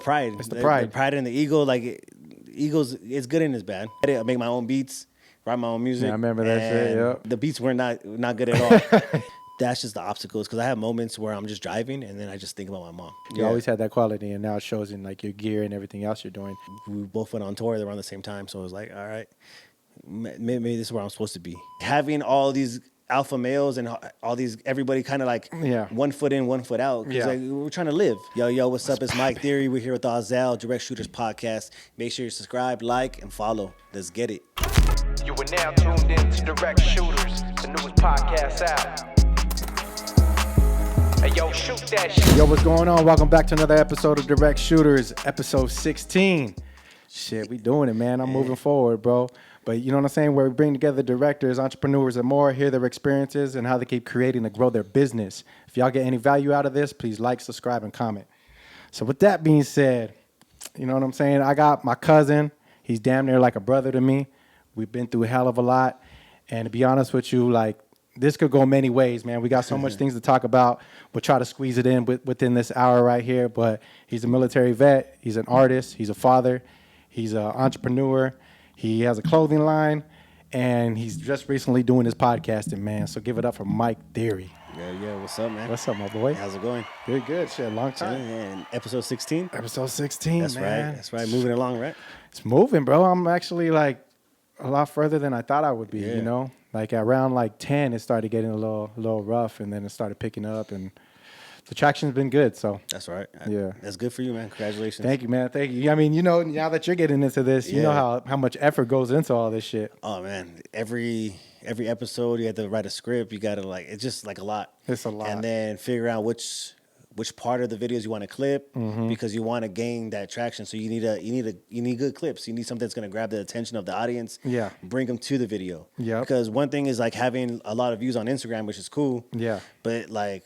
Pride. It's the pride. The pride in the ego. Like, ego's, it's good and it's bad. I make my own beats, write my own music. Yeah, I remember that shit, yep. The beats were not good at all. That's just the obstacles, because I have moments where I'm just driving and then I just think about my mom. You always had that quality, and now it shows in like your gear and everything else you're doing. We both went on tour around the same time, so it was like, all right, maybe this is where I'm supposed to be. Having all these alpha males and all these, everybody kind of like one foot in, one foot out. Because like, we're trying to live. Yo, what's up? It's Mike Theory. We're here with Ahzel, Direct Shooters Podcast. Make sure you subscribe, like, and follow. Let's get it. You are now tuned in to Direct Shooters, the newest podcast out. Hey, yo, shoot that shit. Yo, what's going on? Welcome back to another episode of Direct Shooters, episode 16. Shit, we doing it, man. I'm moving forward, bro. But you know what I'm saying? Where we bring together directors, entrepreneurs, and more, hear their experiences and how they keep creating to grow their business. If y'all get any value out of this, please like, subscribe, and comment. So with that being said, you know what I'm saying? I got my cousin. He's damn near like a brother to me. We've been through a hell of a lot. And to be honest with you, like, this could go many ways, man. We got so much things to talk about. We'll try to squeeze it in within this hour right here. But he's a military vet. He's an artist. He's a father. He's an entrepreneur. He has a clothing line. And he's just recently doing his podcasting, man. So give it up for Mike Theory. Yeah. What's up, man? What's up, my boy? How's it going? Good. Shit, long time. And episode 16? Episode 16, man. That's right. Moving along, right? It's moving, bro. I'm actually like a lot further than I thought I would be, you know? Like around like 10, it started getting a little rough, and then it started picking up, and the traction's been good. So that's right. Yeah, that's good for you, man. Congratulations. Thank you, man. Thank you. I mean, you know, now that you're getting into this, you know how much effort goes into all this shit. Oh man, every episode you have to write a script. You got to it's just like a lot. It's a lot, and then figure out which part of the videos you want to clip, because you want to gain that traction. So you need good clips. You need something that's going to grab the attention of the audience. Yeah. Bring them to the video. Yeah. Because one thing is like having a lot of views on Instagram, which is cool. Yeah. But like,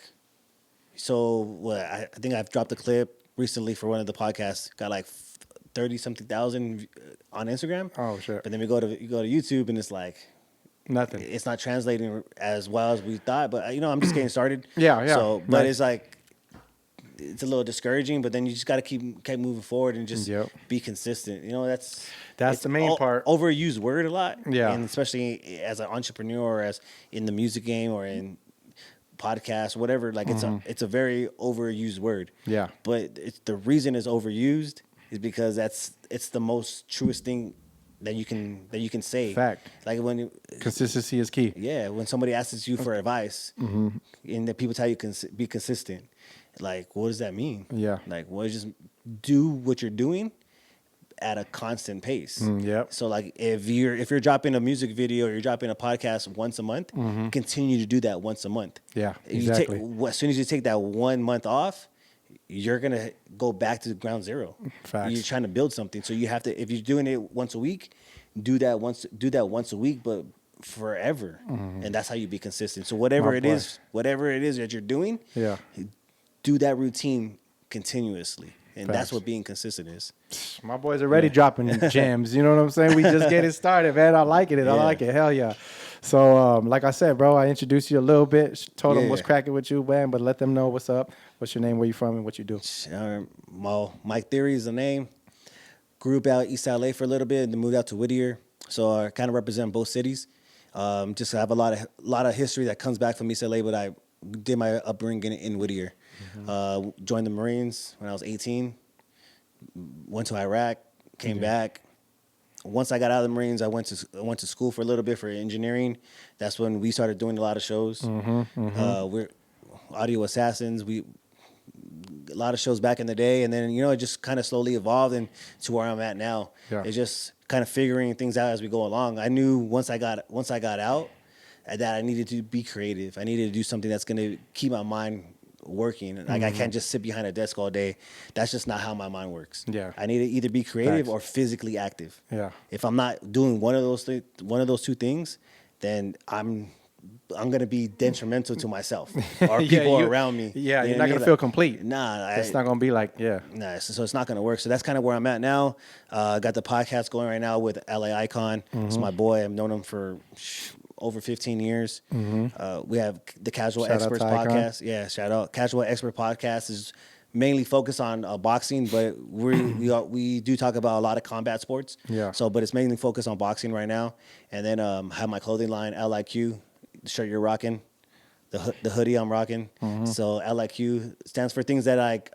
so I think I've dropped a clip recently for one of the podcasts. Got like 30-something thousand on Instagram. Oh shit. But then you go to YouTube and it's like nothing. It's not translating as well as we thought. But I'm just getting started. Yeah. So, but it's like, it's a little discouraging, but then you just got to keep moving forward and just be consistent. That's the main part. Overused word a lot. Yeah. And especially as an entrepreneur or as in the music game or in podcasts, whatever, like it's a very overused word. Yeah. But the reason it's overused is because it's the most truest thing that you can say. Fact. Like when consistency is key. Yeah. When somebody asks you for advice and that people tell you be consistent. Like, what does that mean? Yeah. Like, well, just do what you're doing at a constant pace. Yep. So, like, if you're dropping a music video or you're dropping a podcast once a month, continue to do that once a month. Yeah, exactly. As soon as you take that 1 month off, you're going to go back to ground zero. Facts. You're trying to build something. So you have to, if you're doing it once a week, do that once a week, but forever. And that's how you be consistent. So whatever it is that you're doing, do that routine continuously. And that's what being consistent is. My boys are already dropping gems. You know what I'm saying? We just getting started, man. I like it. I like it. Hell yeah. So, like I said, bro, I introduced you a little bit. Told them what's cracking with you, man. But let them know what's up. What's your name, where you from, and what you do. Mike Theory is the name. Grew up out East LA for a little bit and then moved out to Whittier. So I kind of represent both cities. Just have a lot of history that comes back from East LA, but I did my upbringing in Whittier. Joined the Marines when I was 18. Went to Iraq, came back. Once I got out of the Marines, I went to school for a little bit for engineering. That's when we started doing a lot of shows. We're Audio Assassins. A lot of shows back in the day, and then it just kind of slowly evolved into where I'm at now. Yeah. It's just kind of figuring things out as we go along. I knew once I got out that I needed to be creative. I needed to do something that's going to keep my mind working. Like I can't just sit behind a desk all day. That's just not how my mind works. Yeah. I need to either be creative or physically active. Yeah. If I'm not doing one of those two things, then I'm going to be detrimental to myself or people around me. Yeah, you're not going to feel complete. Nah. It's not going to be like, Nah, so it's not going to work. So that's kind of where I'm at now. Got the podcast going right now with LA Icon. It's my boy. I've known him for over 15 years. We have the Casual Experts podcast. Yeah, shout out. Casual Expert podcast is mainly focus on boxing, but we do talk about a lot of combat sports. Yeah. So, but it's mainly focused on boxing right now. And then have my clothing line, LIQ, the shirt you're rocking, the hoodie I'm rocking. So LIQ stands for things that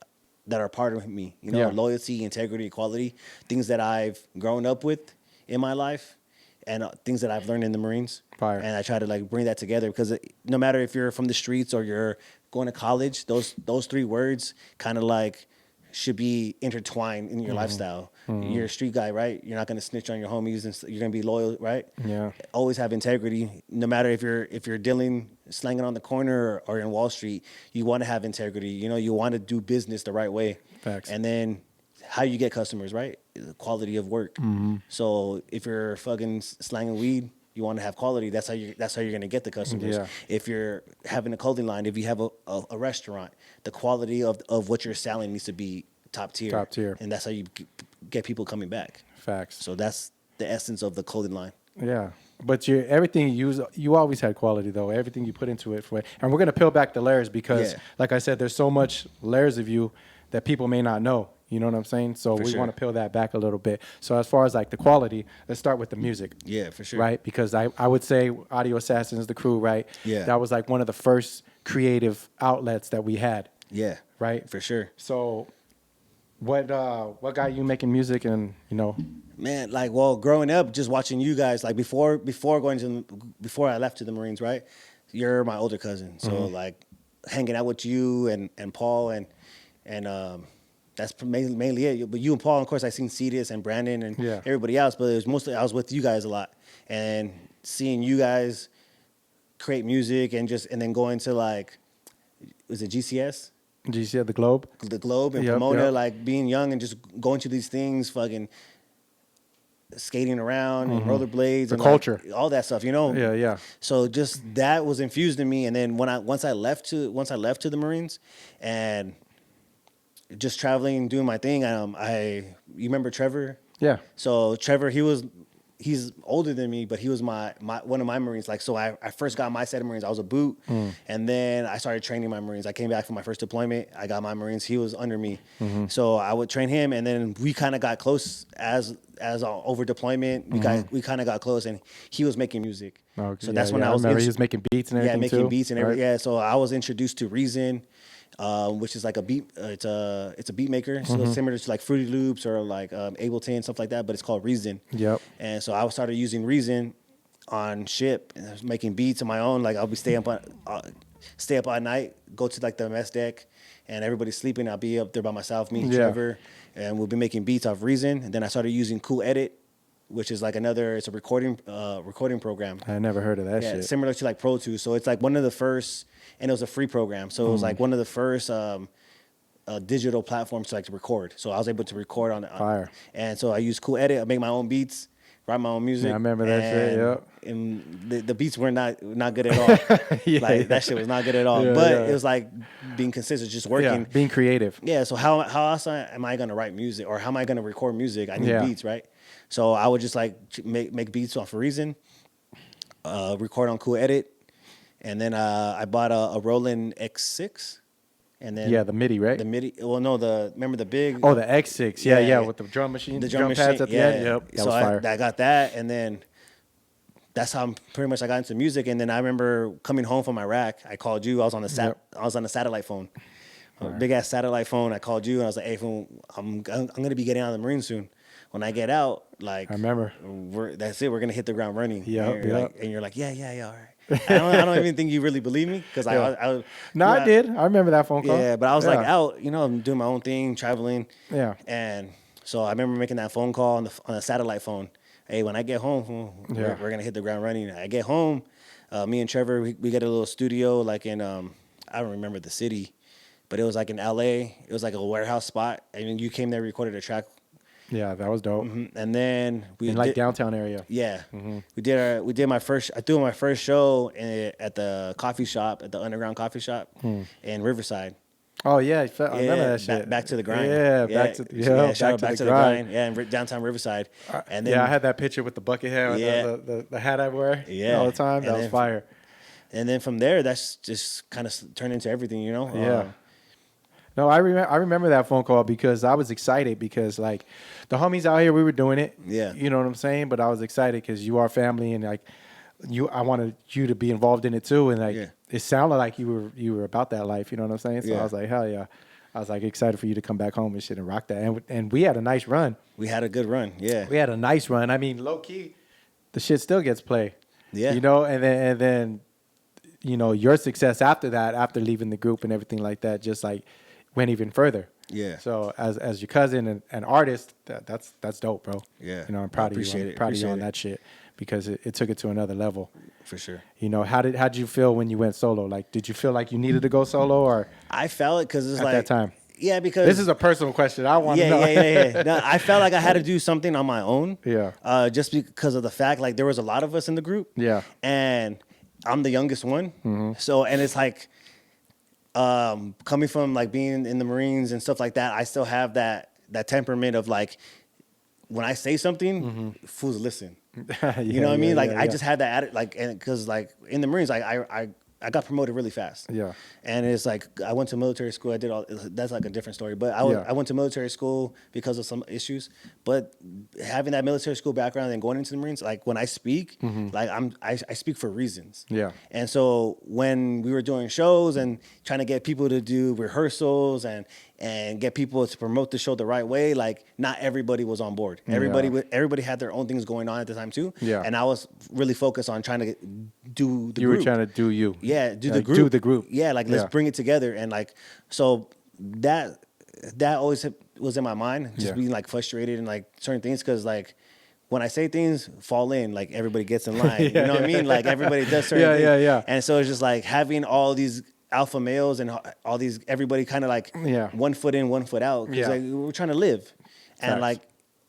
that are part of me. You know, Yeah. loyalty, integrity, equality, things that I've grown up with in my life, and things that I've learned in the Marines. Fire. And I try to like bring that together because no matter if you're from the streets or you're going to college, those three words kind of like should be intertwined in your lifestyle. You're a street guy, right? You're not going to snitch on your homies, and you're going to be loyal, right? Yeah. Always have integrity. No matter if you're dealing, slanging on the corner or in Wall Street, you want to have integrity. You know, you want to do business the right way. Facts. And then how you get customers, right? The quality of work. So if you're fucking slanging weed, you want to have quality. That's how you're gonna get the customers. Yeah. If you're having a clothing line, if you have a restaurant, the quality of what you're selling needs to be top tier. Top tier. And that's how you get people coming back. Facts. So that's the essence of the clothing line. Yeah. But everything you use, you always had quality though. Everything you put into it and we're gonna peel back the layers because, like I said, there's so much layers of you that people may not know. You know what I'm saying? So we want to peel that back a little bit. So as far as like the quality, let's start with the music. Yeah, for sure. Right? Because I would say Audio Assassins, the crew, right? Yeah. That was like one of the first creative outlets that we had. Yeah. Right? For sure. So what got you making music and, you know? Man, like, well, growing up, just watching you guys, like before I left to the Marines, right? You're my older cousin. So like hanging out with you and Paul and that's mainly it. But you and Paul, of course, I seen Cetus and Brandon and everybody else, but it was mostly I was with you guys a lot. And seeing you guys create music and then going to like, was it GCS? GCS, the Globe? The Globe and Yep, Pomona, yep. like being young and just going to these things, fucking skating around and rollerblades. The and culture. like, all that stuff, you know? Yeah, yeah. So just that was infused in me. And then once I left to the Marines and just traveling, doing my thing. You remember Trevor? Yeah. So Trevor, he's older than me, but he was my one of my Marines. Like, so I first got my set of Marines. I was a boot, and then I started training my Marines. I came back from my first deployment. I got my Marines. He was under me, so I would train him, and then we kind of got close as over deployment. We kind of got close, and he was making music. Okay. So that's when I remember he was making beats and everything making too, beats and everything. Right? Yeah, so I was introduced to Reason. Which is like a beat. It's a beat maker, so it's similar to like Fruity Loops or like Ableton, stuff like that. But it's called Reason. Yep. And so I started using Reason on ship, and I was making beats on my own. Like I'll be stay up all night, go to like the mess deck, and everybody's sleeping. I'll be up there by myself, me and Trevor, and we'll be making beats off Reason. And then I started using Cool Edit, which is like it's a recording program. I never heard of that Yeah, shit. similar to like Pro Tools. So it's like one of the first, and it was a free program. So it was like one of the first digital platforms to like to record. So I was able to record on it. Fire. And so I use Cool Edit. I make my own beats, write my own music. Yeah, I remember that shit, yep. And the beats were not good at all. That shit was not good at all. Yeah, but yeah. it was like being consistent, just working. Yeah, being creative. Yeah, so how else am I gonna write music, or how am I gonna record music? I need beats, right? So I would just like make beats off of Reason, record on Cool Edit, and then I bought a Roland X6, and then the MIDI, right? the MIDI. Well, no, remember the big. Oh, the X6. Yeah, with the drum machine, the drum pads machine, at the end. Yep, that so was fire. I got that, and then that's how pretty much I got into music. And then I remember coming home from Iraq, I called you. I was on the I was on a satellite phone, a big ass satellite phone. I called you, and I was like, "Hey, fool, I'm gonna be getting out of the Marine soon. When I get out, like I remember. That's it. We're gonna hit the ground running." Yep, and you're like, yeah, all right. I don't even think you really believe me because I did. I remember that phone call. Yeah, but I was like out, I'm doing my own thing, traveling. Yeah. And so I remember making that phone call on a satellite phone. Hey, when I get home, we're gonna hit the ground running. I get home, me and Trevor, we get a little studio like in I don't remember the city, but it was like in LA. It was like a warehouse spot, and you came there, recorded a track. Yeah, that was dope. And then we in like downtown area. Yeah, we did my first. I threw my first show at the coffee shop, at the underground coffee shop in Riverside. Oh yeah, I remember that shit. Back to the grind. Yeah, back to the grind. Yeah, in downtown Riverside. And then I had that picture with the bucket hat, the hat I wear all the time. That was fire. And then from there, that's just kind of turned into everything, Yeah. No, I remember that phone call because I was excited because like the homies out here, we were doing it. Yeah. You know what I'm saying? But I was excited because you are family and like I wanted you to be involved in it too. And like Yeah. it sounded like you were about that life. You know what I'm saying? So Yeah. I was like, hell yeah. I was like excited for you to come back home and shit and rock that. And we had a nice run. We had a good run. Yeah. We had a nice run. I mean, low key, the shit still gets played. Yeah. You know, and then you know, your success after that, after leaving the group and everything like that, just like went even further. Yeah. So as your cousin and an artist, that's dope, bro. Yeah. You know, I'm proud of you. Appreciate I'm it. proud of you on Appreciate it. that shit because it took it to another level. For sure. You know, how'd you feel when you went solo? Like, did you feel like you needed to go solo or I felt it because it's at like that time? Yeah, because This is a personal question. I want to know. Yeah. No, I felt like I had to do something on my own. Yeah. Just because of the fact, like, there was a lot of us in the group. Yeah. And I'm the youngest one. So, and it's like, coming from like being in the Marines and stuff like that, I still have that temperament of like, when I say something, fools listen. You know what I mean? Like, I just had that attitude, like, and because like in the Marines, I got promoted really fast. Yeah. And it's like, I went to military school. I did all, that's like a different story. But Yeah. I went to military school because of some issues. But having that military school background and going into the Marines, like when I speak, like I speak for reasons. Yeah. And so when we were doing shows and trying to get people to do rehearsals and get people to promote the show the right way, like not everybody was on board. Everybody had their own things going on at the time too. Yeah. And I was really focused on trying to do the You group. were trying to do you. Yeah, do the Like, group. do the group. Yeah, like let's Yeah. bring it together and like so that always was in my mind, just Yeah. being like frustrated and like certain things because like when I say things, fall in, like everybody gets in line. You know what I mean? Like everybody does certain things. Yeah. And so it's just like having all these alpha males and all these everybody kind of like one foot in, one foot out. 'Cause Yeah. like we're trying to live, and Facts. like.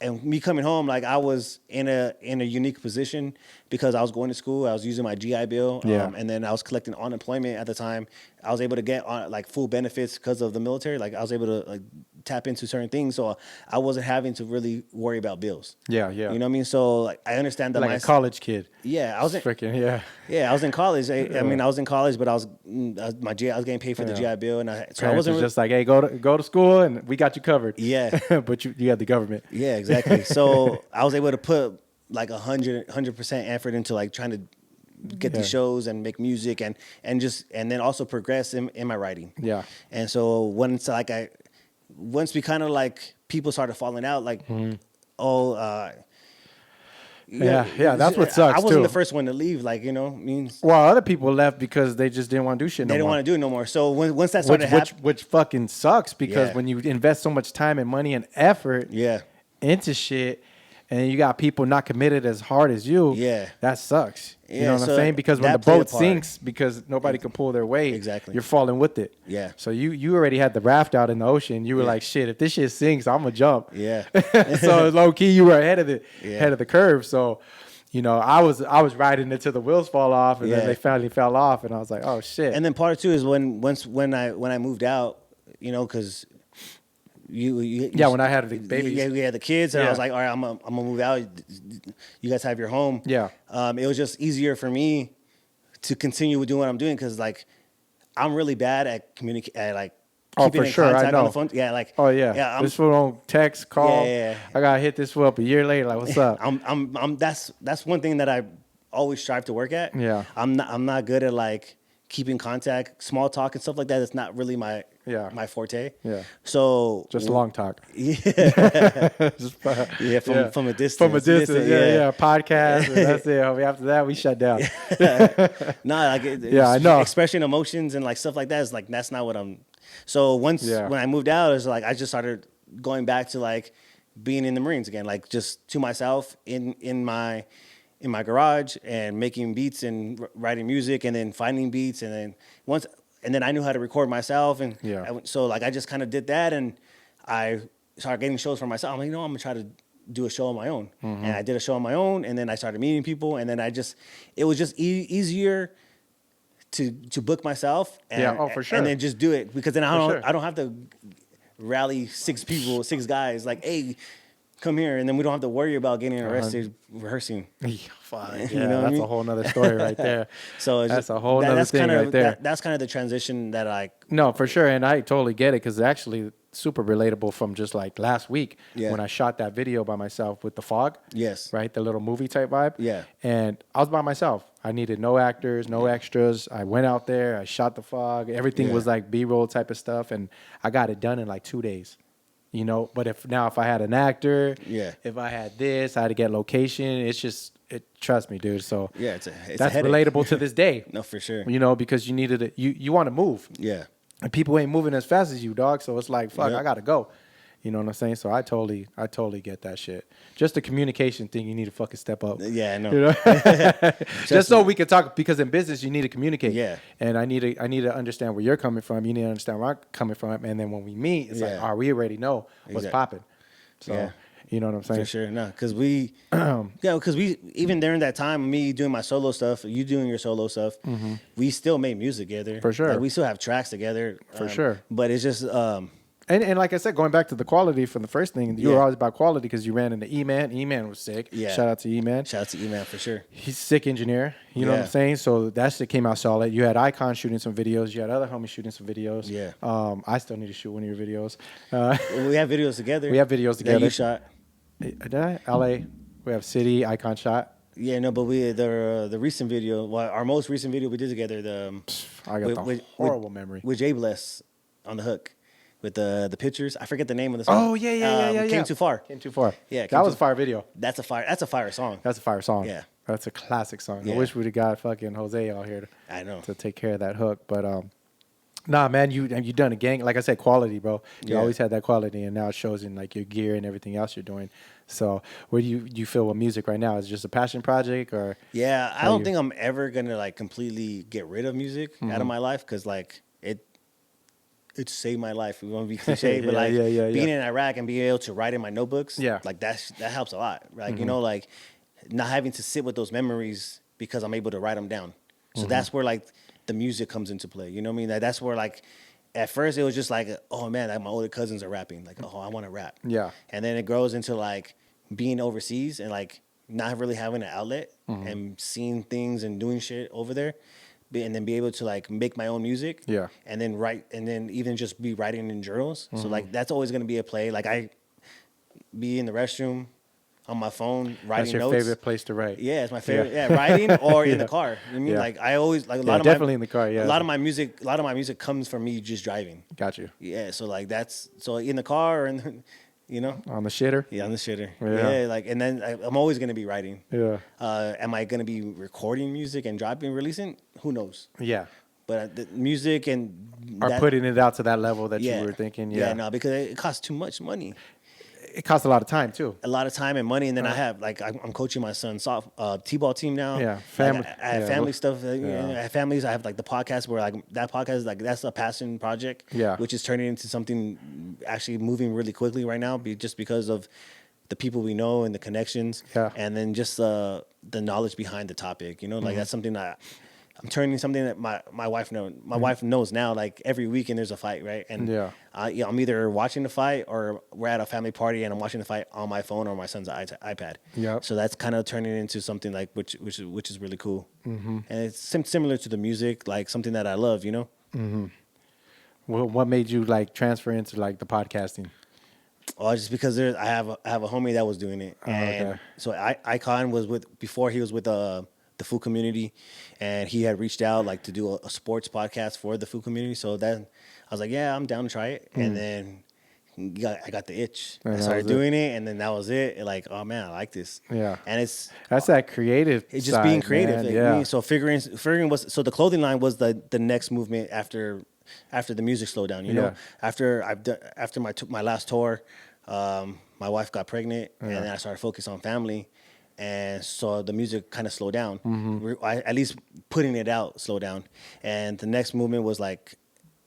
And me coming home, like I was in a unique position because I was going to school. I was using my GI Bill, Yeah. and then I was collecting unemployment at the time. I was able to get on like full benefits because of the military. Like I was able to like tap into certain things, so I wasn't having to really worry about bills. Yeah. You know what I mean? So like I understand that Like a college kid. Yeah, I was in, Freaking, yeah. yeah, I was in college. I mean, I was in college, but I was getting paid for the GI Bill, and so I Parents wasn't was just like, hey, go to school and we got you covered. Yeah. But you had the government. Yeah, exactly. So I was able to put like 100% effort into like trying to get these shows and make music and then also progress in my writing. Yeah. And so once we kind of like people started falling out, like, Yeah, that's what sucks, I wasn't too. the first one to leave, like, you know, means Well, other people left because they just didn't want to do shit no they didn't more. want to do it no more. So once that started happening, Which fucking sucks because Yeah. when you invest so much time and money and effort yeah, into shit and you got people not committed as hard as you, Yeah. that sucks. You Yeah, know what so I'm saying? Because when the that played a boat part. sinks because nobody can pull their weight, Exactly. you're falling with it. Yeah. So you already had the raft out in the ocean. You were like, shit, if this shit sinks, I'm gonna jump. yeah, So low key, you were ahead of Yeah. the curve. So, you know, I was riding until the wheels fall off, and Yeah. then they finally fell off, and I was like, oh shit. And then part two is when I moved out, you know, because you when I had the babies. we had the kids, and I Yeah. was like, all right, I'm gonna move out. You guys have your home. Yeah. It was just easier for me to continue with doing what I'm doing because like I'm really bad at like Oh, keeping for in sure, I contact on know. the phone. Yeah, like Oh yeah, this fool don't text, call. Yeah. I gotta hit this fool up a year later. Like, what's up? that's one thing that I always strive to work at. Yeah. I'm not good at like keeping contact, small talk and stuff like that. It's not really my forte. Yeah. So Just long talk. Yeah. Just, Yeah, from a distance. From a distance, yeah. Podcast. And that's it. After that, we shut down. No, like Yeah, I know. expressing emotions and like stuff like that is like that's not what I'm. So when I moved out, it's like I just started going back to like being in the Marines again, like just to myself in my garage and making beats and writing music and then finding beats and then I knew how to record myself and so like I just kind of did that and I started getting shows for myself. I'm like, I'm gonna try to do a show on my own, and I did a show on my own, and then I started meeting people, and then it was just easier to book myself. And, for sure. And then just do it because then I sure. don't have to rally six guys like, hey, come here, and then we don't have to worry about getting arrested rehearsing. Fuck, You yeah, know what I that's mean? a whole nother story right there. So it's That's just, a whole nother that's thing kind of, right there. That's kind of the transition that I. No, for sure, and I totally get it because actually super relatable from just like last week Yeah. when I shot that video by myself with the fog. Yes. Right, the little movie type vibe. Yeah. And I was by myself. I needed no actors, no extras. I went out there. I shot the fog. Everything Yeah. was like B-roll type of stuff, and I got it done in like 2 days. You know, but if I had an actor, Yeah. if I had this, I had to get location. It's just, trust me, dude. So Yeah, it's that's a headache. relatable to this day. No, for sure. You know, because you needed it. You want to move. Yeah. And people ain't moving as fast as you, dog. So it's like, fuck, Yep. I gotta go. You know what I'm saying? So I totally get that shit. Just the communication thing, you need to fucking step up. Yeah, I know. You know? Just so we can talk, because in business you need to communicate. Yeah. And I need to understand where you're coming from. You need to understand where I'm coming from. And then when we meet, it's like, Yeah. we already know what's Exactly. popping. So Yeah. you know what I'm saying? For sure, no, because we even during that time, me doing my solo stuff, you doing your solo stuff, we still made music together. For sure. Like, we still have tracks together. For sure. But it's just, And like I said, going back to the quality from the first thing, you Yeah. were always about quality because you ran into E-Man. E-Man was sick. Yeah. Shout out to E-Man. shout out to E-Man for sure. He's a sick engineer. You know what I'm Yeah. saying? So that shit came out solid. You had Icon shooting some videos. You had other homies shooting some videos. Yeah. I still need to shoot one of your videos. We have videos together. We have videos that together. you shot. Did I? LA. We have City, Icon shot. Yeah, no, but the recent video, our most recent video we did together, I got the horrible memory. with Jay Bless on the hook. With the pictures, I forget the name of the song. Oh, yeah. Came Too Far. Came too far. Yeah, That Came was Too- a fire video. That's a fire song. That's a fire song. Yeah. That's a classic song. I Yeah. wish we'd have got fucking Jose out here I know. to take care of that hook. But nah, man, you done a gang. Like I said, quality, bro. You Yeah. always had that quality, and now it shows in like your gear and everything else you're doing. So, where do you feel with music right now? Is it just a passion project, or Yeah, I How don't you- think I'm ever gonna like completely get rid of music Mm-hmm. out of my life because like it saved my life. We want to be cliche, but Yeah, like yeah. being in Iraq and being able to write in my notebooks, Yeah. like that helps a lot. Like Mm-hmm. you know, like not having to sit with those memories because I'm able to write them down. So Mm-hmm. that's where like the music comes into play. You know what I mean? Like, that's where like at first it was just like, oh man, like my older cousins are rapping. Like, oh, I want to rap. Yeah. And then it grows into like being overseas and like not really having an outlet Mm-hmm. and seeing things and doing shit over there. And then be able to like make my own music. Yeah. And then write, and then even just be writing in journals. So Mm-hmm. like that's always gonna be a play. Like I be in the restroom on my phone writing that's your notes. favorite place to write? Yeah, it's my favorite. Yeah, writing or in Yeah. the car. You know what I mean? Yeah. Like I always like a Yeah, lot of definitely my, in the car, yeah. A lot of my music comes from me just driving. Got you. Yeah, so like that's so in the car and you know. On the shitter? Yeah, I'm the shitter. Yeah. Yeah, like and then I'm always gonna be writing. Yeah. Am I gonna be recording music and dropping, releasing? Who knows? Yeah. But the music and Or putting it out to that level that yeah, you were thinking. Yeah, Yeah. no, because it costs too much money. It costs a lot of time, too. A lot of time and money, and then I have like I'm coaching my son's t-ball team now. Yeah, Like, family- I have yeah, family well, stuff. You yeah. know, I have families. I have like the podcast where like that podcast is like that's a passion project. Yeah. which is turning into something actually moving really quickly right now, just because of the people we know and the connections. Yeah. and then just the knowledge behind the topic. You know, like that's something that. I'm turning something that my wife knows. My wife knows now. Like every weekend, there's a fight, right? And Yeah. I'm either watching the fight or we're at a family party and I'm watching the fight on my phone or my son's iPad. Yep. So that's kind of turning into something like which is really cool. Mm-hmm. And it's similar to the music, like something that I love. You know. Well, what made you like transfer into like the podcasting? Oh, just because I have a homie that was doing it, and okay. so Icon was before he was with the food community, and he had reached out like to do a sports podcast for the food community. So then I was like, yeah, I'm down to try it, and then I got the itch. And I that started was it. doing it, and then that was it. Like, oh man, I like this. Yeah. and it's That's that creative. just being side, creative. man. Like, Yeah. me. So figuring was so the clothing line was the next movement after the music slowed down. You know, Yeah. after I took my last tour, my wife got pregnant, and then I started focusing on family, and so the music kind of slowed down. At least putting it out slowed down, and the next movement was like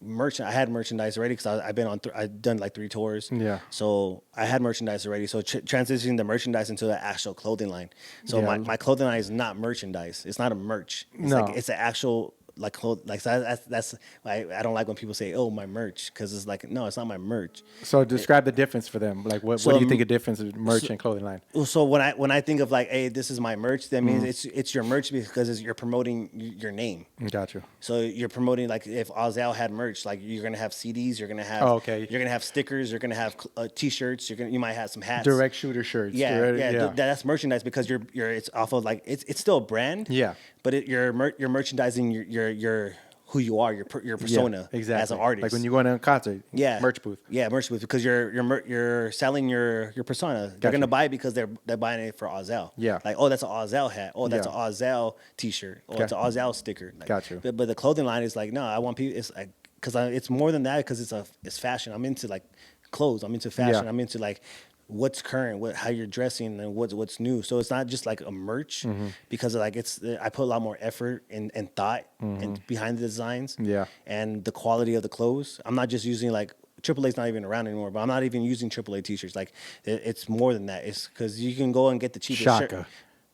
I had merchandise already because I've done like 3 tours. Yeah. So I had merchandise already. So transitioning the merchandise into the actual clothing line. So Yeah. my clothing line is not merchandise. It's not a merch. It's No. like it's an actual like that's I don't like when people say, "Oh, my merch," because it's like, no, it's not my merch. So describe the difference for them. Like, what do you think a difference is merch and clothing line? So when I think of like, hey, this is my merch, that means it's your merch because you're promoting your name. Got you. So you're promoting, like, if Ahzel had merch, like, you're gonna have CDs, you're gonna have you're gonna have stickers, you're gonna have T-shirts, you might have some hats. Direct shooter shirts. That's merchandise because you're it's off of, like, it's still a brand. Yeah. But you're merchandising your who you are, your persona, exactly. as an artist. Like when you go in a concert. Merch booth. Yeah, merch booth, because you're selling your persona. They're gonna buy it because they're buying it for Ahzel. Yeah. Like, oh, that's an Ahzel hat. Oh, that's an Ahzel T-shirt. Oh, it's an Ahzel sticker. Like, Got you. But the clothing line is like, no, I want people. It's like, because it's more than that, because it's fashion. I'm into, like, clothes. I'm into fashion. Yeah. I'm into, like, what's current, how you're dressing, and what's new. So it's not just like a merch, because, like, I put a lot more effort and thought and behind the designs. Yeah. And the quality of the clothes. I'm not just using, like, AAA's not even around anymore, but I'm not even using AAA T-shirts. Like, it's more than that. It's because you can go and get the cheapest Shaka.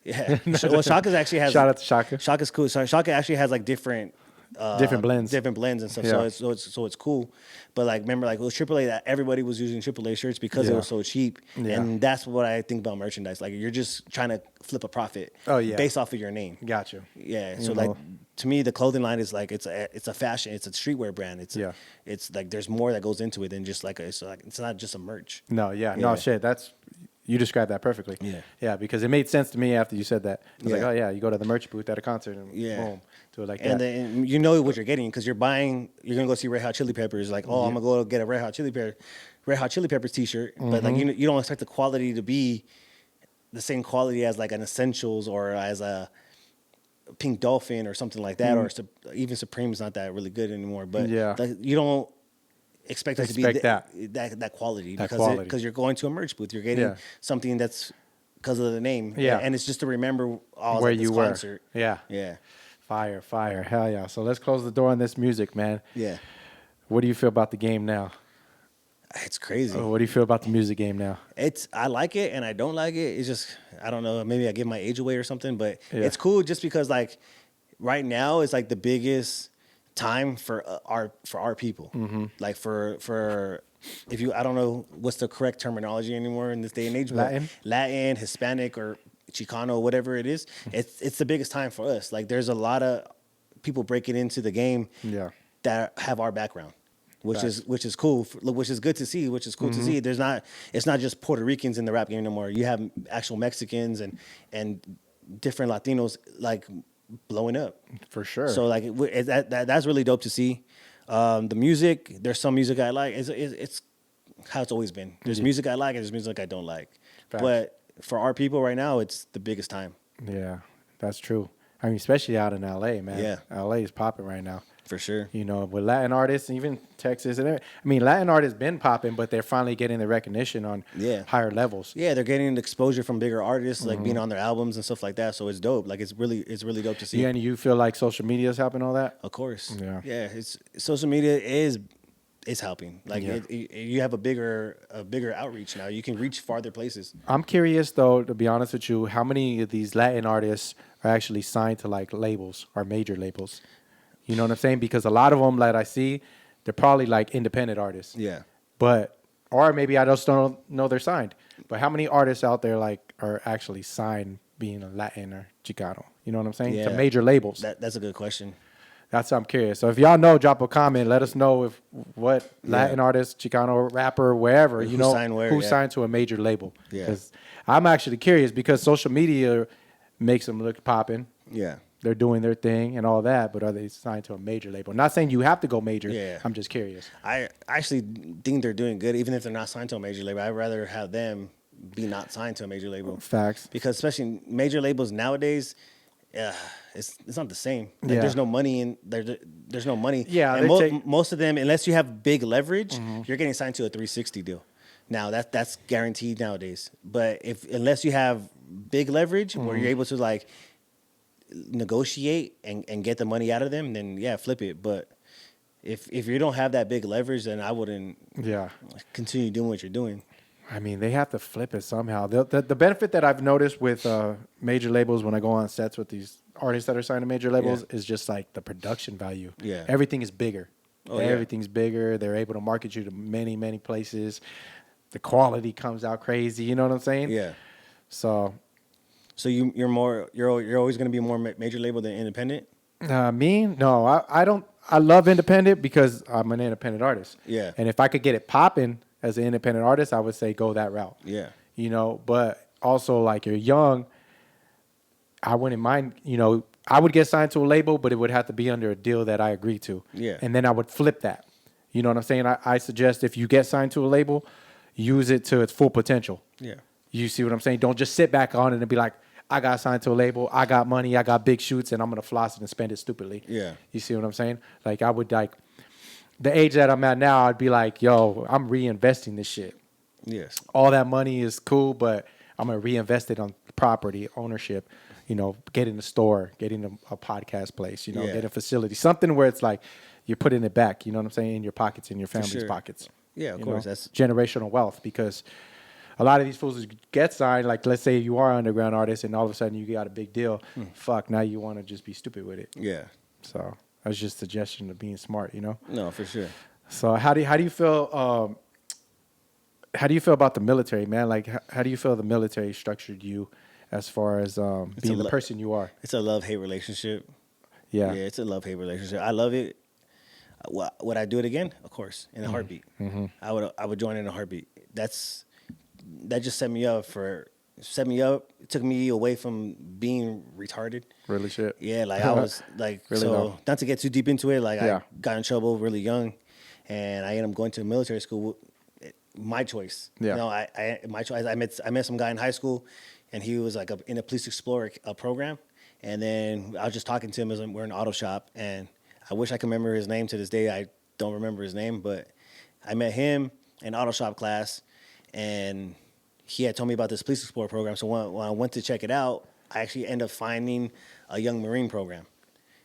shirt. Yeah. Well, Shaka's actually has. Shout out to Shaka. Shaka's cool. So Shaka actually has, like, different blends. different blends and stuff. Yeah. So it's cool. But, like, remember, like, it was AAA that everybody was using AAA shirts because it was so cheap. Yeah. And that's what I think about merchandise. Like, you're just trying to flip a profit. Based off of your name. Got you. Yeah. So, like, to me, the clothing line is like, it's a fashion, it's a streetwear brand. It's like, there's more that goes into it than just like it's not just a merch. No, no shit. You described that perfectly. Yeah. Yeah, because it made sense to me after you said that. I was like, oh yeah, you go to the merch booth at a concert and boom, do it like that. And then you know what you're getting, because you're gonna go see Red Hot Chili Peppers. Like, I'm gonna go get a Red Hot Chili Peppers T-shirt, but, like, you don't expect the quality to be the same quality as, like, an Essentials or as a Pink Dolphin or something like that, or even Supreme's not that really good anymore. But like, you don't expect it to be that quality, because you're going to a merch booth. You're getting something that's because of the name. And it's just to remember where this you concert. were. Yeah. Fire. Hell yeah. So let's close the door on this music, man. Yeah. What do you feel about the game now? It's crazy. What do you feel about the music game now? I like it and I don't like it. It's just, I don't know, maybe I give my age away or something, but it's cool just because, like, right now is, like, the biggest time for our people. Like, for if you, I don't know what's the correct terminology anymore in this day and age, but Latin, Hispanic, or Chicano, whatever it is, it's the biggest time for us. Like, there's a lot of people breaking into the game that have our background. Which is cool, which is good to see, which is cool to see. It's not just Puerto Ricans in the rap game no more. You have actual Mexicans and different Latinos, like, blowing up. For sure. So, like, that's really dope to see. The music, there's some music I like. It's how it's always been. There's music I like and there's music I don't like. Facts. But for our people right now, it's the biggest time. Yeah, that's true. I mean, especially out in LA, man. Yeah. LA is popping right now. For sure. You know, with Latin artists, even Texas. And I mean, Latin artists been popping, but they're finally getting the recognition on higher levels. Yeah, they're getting exposure from bigger artists, like being on their albums and stuff like that. So it's dope. Like, it's really dope to see. Yeah, and you feel like social media is helping all that? Of course. Yeah. Yeah, social media is helping. Like, you have a bigger outreach now. You can reach farther places. I'm curious, though, to be honest with you, how many of these Latin artists are actually signed to, like, labels or major labels? You know what I'm saying? Because a lot of them that I see, they're probably, like, independent artists. Yeah. Or maybe I just don't know they're signed. But how many artists out there, like, are actually signed being a Latin or Chicano? You know what I'm saying? Yeah. To major labels. That's a good question. That's what I'm curious. So if y'all know, drop a comment. Let us know what Latin artist, Chicano rapper, wherever, who signed where, who signed to a major label. Yeah. Because I'm actually curious, because social media makes them look popping. Yeah. They're doing their thing and all that, but are they signed to a major label? Not saying you have to go major. Yeah. I'm just curious. I actually think they're doing good, even if they're not signed to a major label. I'd rather have them be not signed to a major label. Facts. Because especially major labels nowadays, it's not the same. Like, there's no money in there. There's no money. Yeah, and most of them, unless you have big leverage, you're getting signed to a 360 deal. Now that's guaranteed nowadays. But unless you have big leverage, where you're able to, like, negotiate and get the money out of them, then flip it. But if you don't have that big leverage, then I wouldn't continue doing what you're doing. I mean, they have to flip it somehow. The benefit that I've noticed with major labels when I go on sets with these artists that are signed to major labels is just like the production value. Yeah. Everything is bigger. Oh, yeah. Everything's bigger. They're able to market you to many, many places. The quality comes out crazy. You know what I'm saying? Yeah. So, You're always going to be more major label than independent. me? No, I don't. I love independent because I'm an independent artist. Yeah. And if I could get it popping as an independent artist, I would say go that route. Yeah. You know, but also like you're young, I wouldn't mind, you know, I would get signed to a label, but it would have to be under a deal that I agree to. Yeah. And then I would flip that. You know what I'm saying? I suggest if you get signed to a label, use it to its full potential. Yeah. You see what I'm saying? Don't just sit back on it and be like, I got signed to a label, I got money, I got big shoots, and I'm going to floss it and spend it stupidly. Yeah. You see what I'm saying? Like, I would, like, the age that I'm at now, I'd be like, yo, I'm reinvesting this shit. Yes. All that money is cool, but I'm going to reinvest it on property, ownership, you know, getting a store, getting a podcast place, you know, Yeah. getting a facility, something where it's like you're putting it back, you know what I'm saying, in your pockets, in your family's sure. pockets. Yeah, of You course. know? That's Generational wealth, because a lot of these fools get signed, like let's say you are an underground artist and all of a sudden you got a big deal. Fuck, now you want to just be stupid with it. yeah. So that's just a suggestion of being smart, you know? No, for sure. So how do you feel about the military, man? Like how do you feel the military structured you as far as being the person you are? It's a love-hate relationship. Yeah. Yeah, it's a love-hate relationship. I love it. Would I do it again? Of course, in a heartbeat. Mm-hmm. I would join in a heartbeat. That just set me up. It took me away from being retarded. Really shit. Yeah, like I was like Really so. though. Not to get too deep into it, like Yeah. I got in trouble really young, and I ended up going to military school. My choice. Yeah. You know, my choice. I met some guy in high school, and he was like in a Police Explorer program, and then I was just talking to him as we're in an auto shop, and I wish I could remember his name to this day. I don't remember his name, but I met him in auto shop class, and he had told me about this Police Explorer program. So when I went to check it out, I actually ended up finding a Young Marine program,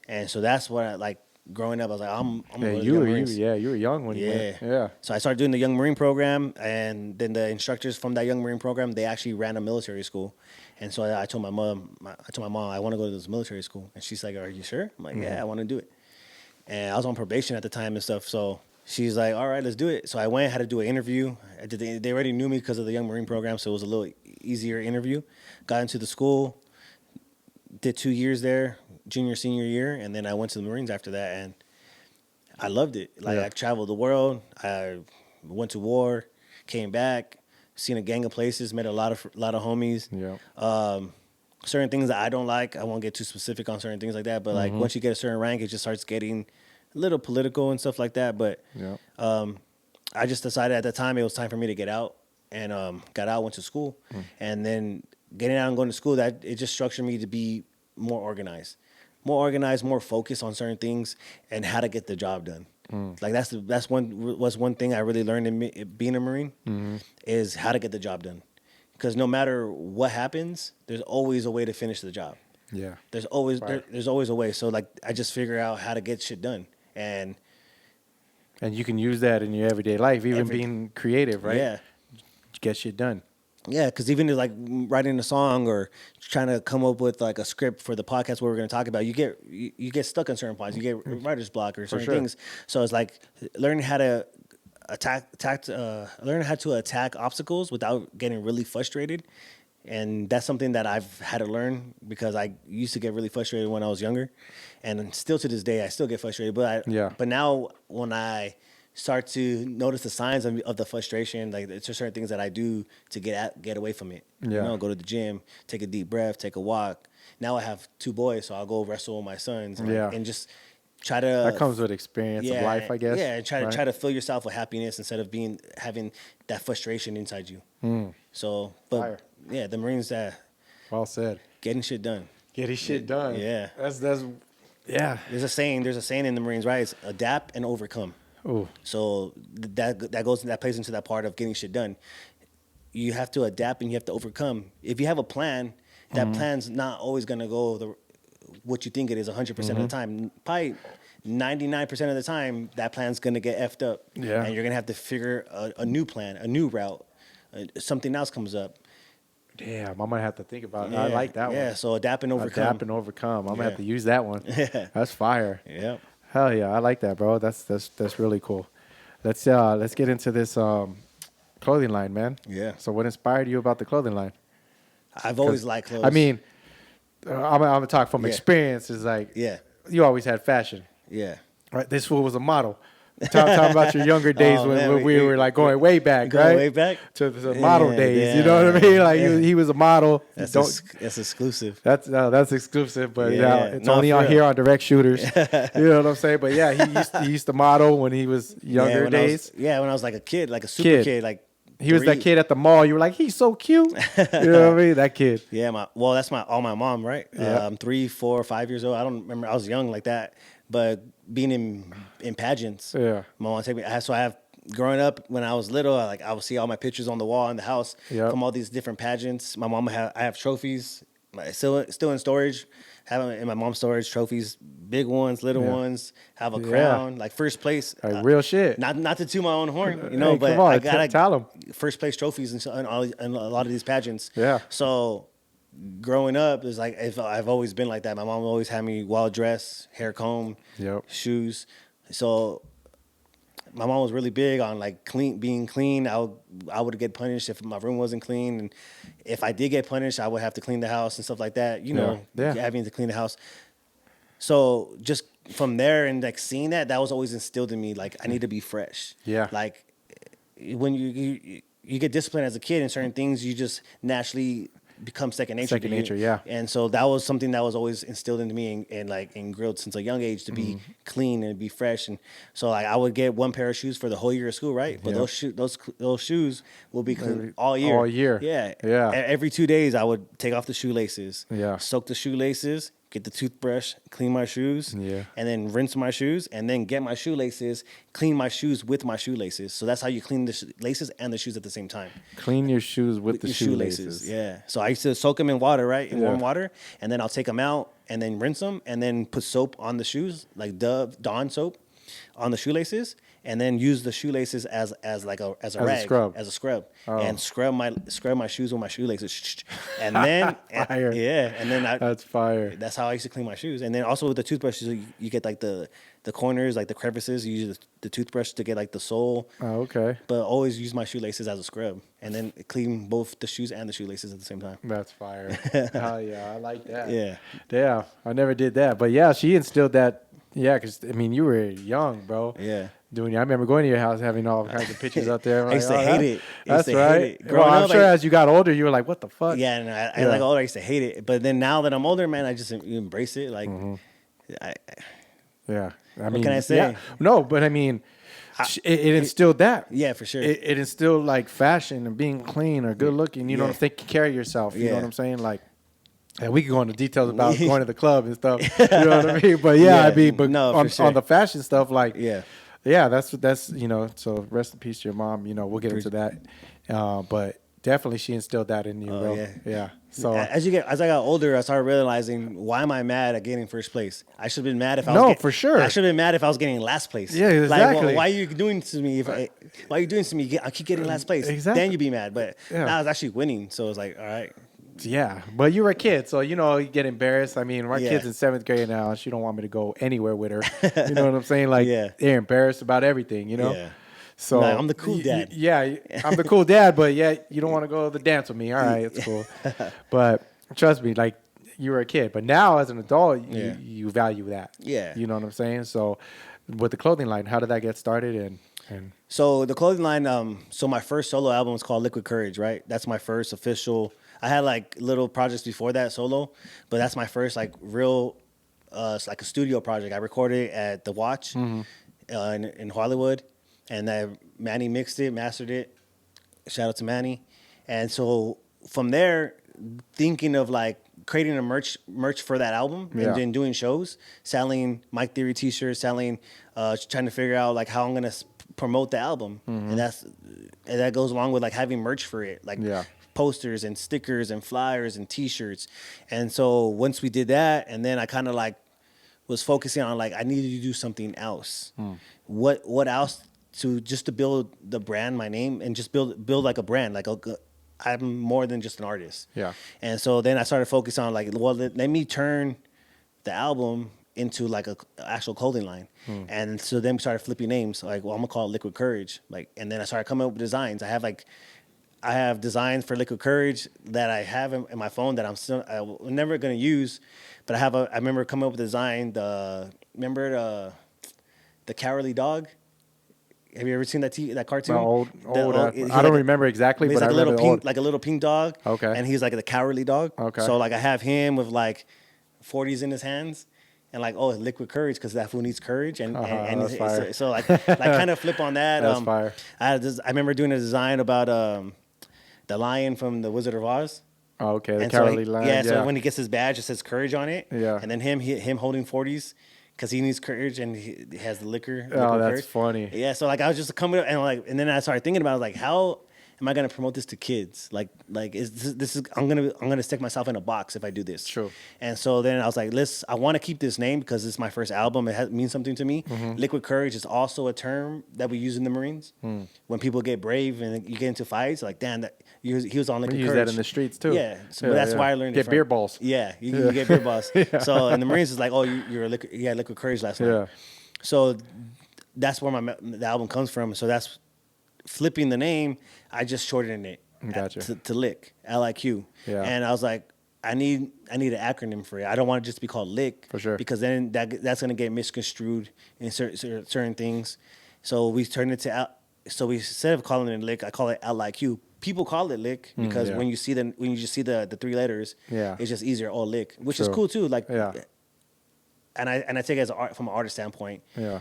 and so that's what I like. Growing up, I was like, I'm Yeah, gonna go to the you Young were Marines. you were young when you Yeah. went. Yeah. So I started doing the Young Marine program, and then the instructors from that Young Marine program, they actually ran a military school. And so I told my mom, I want to go to this military school. And she's like, are you sure? I'm like, yeah, I want to do it. And I was on probation at the time and stuff. So she's like, all right, let's do it. So I went, had to do an interview. They already knew me because of the Young Marine program, so it was a little easier interview. Got into the school, did 2 years there, junior, senior year, and then I went to the Marines after that, and I loved it. Like, Yeah. I traveled the world. I went to war, came back, seen a gang of places, met a lot of homies. Yeah. Certain things that I don't like, I won't get too specific on certain things like that. But like once you get a certain rank, it just starts getting a little political and stuff like that. But Yeah. I just decided at that time it was time for me to get out, and got out, went to school, and then getting out and going to school, that it just structured me to be more organized, more focused on certain things and how to get the job done. Like that's one thing I really learned in being a Marine is how to get the job done, because no matter what happens, there's always a way to finish the job. Yeah. There's always Right. there's always a way. So like I just figure out how to get shit done, and And you can use that in your everyday life, even Every- being creative, right? yeah. Get shit done. Yeah, because even like writing a song or trying to come up with like a script for the podcast what we're going to talk about, you get stuck on certain points. You get writer's block or certain sure. things. So it's like learning how to learning how to attack obstacles without getting really frustrated. And that's something that I've had to learn, because I used to get really frustrated when I was younger, and still to this day I still get frustrated. But but now when I start to notice the signs of the frustration, like it's just certain things that I do to get away from it. Yeah. You know, go to the gym, take a deep breath, take a walk. Now I have 2 boys, so I'll go wrestle with my sons, and just try to. That comes with experience of life, I guess. Yeah, and right? try to fill yourself with happiness instead of having that frustration inside you. So, but Fire. yeah, the Marines, Well said. getting shit done. Getting shit done. Yeah. That's yeah. There's a saying in the Marines, right? It's adapt and overcome. Oh. So that plays into that part of getting shit done. You have to adapt and you have to overcome. If you have a plan, that plan's not always gonna go what you think it is 100% of the time. Probably 99% of the time, that plan's gonna get effed up. Yeah. And you're gonna have to figure a new plan, a new route, something else comes up. Damn, I'm gonna have to think about it. Yeah, I like that one. Yeah, so adapt and overcome. Adapt and overcome. I'm gonna have Yeah. to use that one. Yeah. That's fire. Yeah. Hell yeah, I like that, bro. That's really cool. Let's get into this clothing line, man. Yeah. So what inspired you about the clothing line? I've always liked clothes. I mean, I'm gonna talk from Yeah. experience. Is like, Yeah. you always had fashion, Yeah. right? This fool was a model. Talk about your younger days Oh, when, man, we were like going way back, Going right? way back? To the model Yeah, days. You know what I mean? Like yeah. he was a model. That's that's exclusive. That's exclusive, but Yeah. it's No, only for on real. here on Direct Shooters. You know what I'm saying? But yeah, he used to model when he was younger when I days. was, when I was like a kid, like a super kid, like He was that 3. kid at the mall. You were like, he's so cute. You know what I mean? That kid. Yeah, that's my mom, right? Yeah. 3, 4, 5 years old. I don't remember. I was young like that, but being in pageants. Yeah. My mom take me. So I have growing up when I was little. I would see all my pictures on the wall in the house Yep. from all these different pageants. My mom I have trophies, still in storage. Have them in my mom's storage. Trophies, big ones, little Yeah. ones. Have a Yeah. crown, like first place. Like real shit. Not to toot my own horn, Hey, but come on, I got tell 'em. first place trophies in a lot of these pageants. Yeah. So growing up is like I've always been like that. My mom always had me well dressed, hair comb, Yep. shoes. So my mom was really big on like being clean. I would get punished if my room wasn't clean, and if I did get punished, I would have to clean the house and stuff like that. You know, Yeah. having to clean the house. So just from there and like seeing that was always instilled in me. Like I need to be fresh. Yeah. Like when you get disciplined as a kid in certain things, you just naturally become second nature. Second to you. nature, yeah. And so that was something that was always instilled into me and like ingrained since a young age to be Mm-hmm. clean and be fresh. And so like I would get one pair of shoes for the whole year of school, right? But Yeah. those shoes will be clean all year. All year. Yeah. Yeah. Every 2 days I would take off the shoelaces. Yeah. Soak the shoelaces. Get the toothbrush, clean my shoes, Yeah. and then rinse my shoes, and then get my shoelaces, clean my shoes with my shoelaces. So that's how you clean the laces and the shoes at the same time. Clean your shoes with the Your shoelaces. Yeah. So I used to soak them in water, right? In Yeah. warm water, and then I'll take them out and then rinse them, and then put soap on the shoes, like Dawn soap, on the shoelaces, and then use the shoelaces as a rag, as a scrub, Oh. and scrub my shoes with my shoelaces, and then Fire. and then That's fire. that's how I used to clean my shoes. And then also with the toothbrushes, you get like the corners, like the crevices. You use the toothbrush to get like the sole. Oh, okay. But always use my shoelaces as a scrub, and then clean both the shoes and the shoelaces at the same time. That's fire. Oh yeah, I like that. Yeah. Yeah, I never did that, but yeah, she instilled that. Yeah, because I mean, you were young, bro. Yeah. I remember going to your house, having all kinds of pictures out there. I'm I used to like, hate that- it. I used That's to hate right. it. Well, Growing I'm up, sure I- as you got older, you were like, "What the fuck?" Yeah, and Yeah. like older, I used to hate it. But then now that I'm older, man, I just embrace it. Like, Yeah. I mean, can I say? Yeah. No, but I mean, it instilled that. yeah, for sure. It instilled like fashion and being clean or good looking. You know, Yeah. taking care of yourself. You know Yeah. what I'm saying? Like, and we can go into details about going to the club and stuff. You know what I mean? But yeah, Yeah. I mean, but No, for on, sure. on the fashion stuff, like, Yeah. yeah, that's you know. So rest in peace to your mom. You know, we'll get into that. But definitely, she instilled that in you, bro. yeah. Yeah. So As I got older, I started realizing, why am I mad at getting first place? I should have been mad if I No, was for sure. I should have been mad if I was getting last place. Yeah, Like, exactly. why are you doing this to me? Why are you doing this to me? I keep getting last place. Exactly. Then you be mad. But Yeah. now I was actually winning, so it's like, all right. yeah, but you were a kid, so you know you get embarrassed. I mean, my Yeah. kid's in 7th grade now, and she don't want me to go anywhere with her. You know what I'm saying? Like, Yeah. they're embarrassed about everything. You know. Yeah. So Like, I'm the cool dad. Yeah, I'm the cool dad, but yeah, you don't want to go to the dance with me. All right, it's cool. But trust me, like you were a kid, but now as an adult, Yeah. you value that. Yeah. You know what I'm saying? So with the clothing line, how did that get started? And So the clothing line, so my first solo album was called Liquid Courage, right? That's my first official. I had like little projects before that solo, but that's my first like real, it's like a studio project. I recorded it at The Watch in Hollywood, and then Manny mixed it, mastered it. Shout out to Manny. And so from there, thinking of like creating a merch for that album Yeah. and then doing shows, selling Mike Theory t-shirts, selling, trying to figure out like how I'm gonna promote the album, and that goes along with like having merch for it, like Yeah. posters and stickers and flyers and t-shirts. And so once we did that, and then I kind of like was focusing on like I needed to do something else. What else to build the brand, my name, and just build like a brand. Like I'm more than just an artist. Yeah. And so then I started focusing on like, well, let me turn the album into like a actual clothing line. And so then we started flipping names. Like, well, I'm gonna call it Liquid Courage. Like, and then I started coming up with designs. I have designs for Liquid Courage that I have in my phone that I'm never gonna use. But I remember coming up with a design. Remember the Cowardly Dog? Have you ever seen that cartoon? Old. He's I don't remember exactly, he's but I like remember like a little pink dog. Okay. And he's like the Cowardly Dog. Okay. So like I have him with like 40s in his hands. And like, oh, Liquid Courage, because that fool needs courage, and that's fire. so like kind of flip on that. That's fire. I remember doing a design about the lion from the Wizard of Oz. Oh, okay, the And Cowardly Lion. Yeah, so when he gets his badge, it says courage on it. Yeah. And then him holding 40s because he needs courage and he has the liquor. Oh, that's courage. funny. Yeah, so like I was just coming up and then I started thinking about it, I was like, how am I gonna promote this to kids? Like is this I'm gonna stick myself in a box if I do this. True. And so then I was like, I want to keep this name because it's my first album. It means something to me. Mm-hmm. Liquid Courage is also a term that we use in the Marines. When people get brave and you get into fights, like, damn, he was on Liquid We use Courage. that in the streets too. Yeah, so that's why I learned Get it from. beer balls. Yeah, you get beer balls. So in the Marines, it's like, oh, you had Liquid Courage last night. Yeah. So that's where the album comes from. So that's flipping the name. I just shortened it Gotcha. to Lick, L-I-Q. Yeah. And I was like, I need an acronym for it. I don't want it just to be called Lick. For sure. Because then that's going to get misconstrued in certain things. So we turned it to so we instead of calling it Lick, I call it L-I-Q. People call it Lick because yeah. when you just see the three letters, Yeah. it's just easier. Oh, Lick, which True. is cool too. Like, Yeah. And I take it from an artist standpoint. Yeah.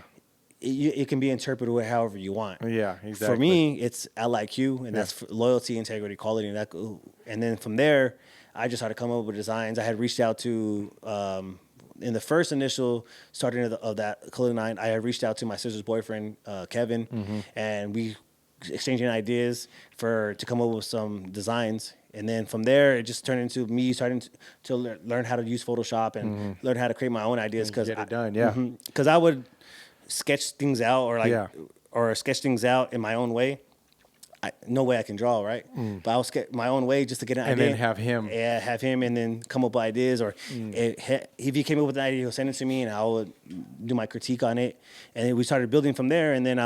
It can be interpreted however you want. Yeah, exactly. For me, it's LIQ, and that's for loyalty, integrity, quality, and then from there, I just started coming up with designs. I had reached out to in the first initial starting of that clothing line. I had reached out to my sister's boyfriend, Kevin, and we exchanging ideas to come up with some designs. And then from there, it just turned into me starting to learn how to use Photoshop and learn how to create my own ideas. Get it done, yeah. Because I would sketch things out or sketch things out in my own way. No way I can draw, right? But I'll sketch my own way just to get an idea. And then have him. Yeah, have him and then come up with ideas. Or if he came up with an idea, he'll send it to me and I would do my critique on it. And then we started building from there. And then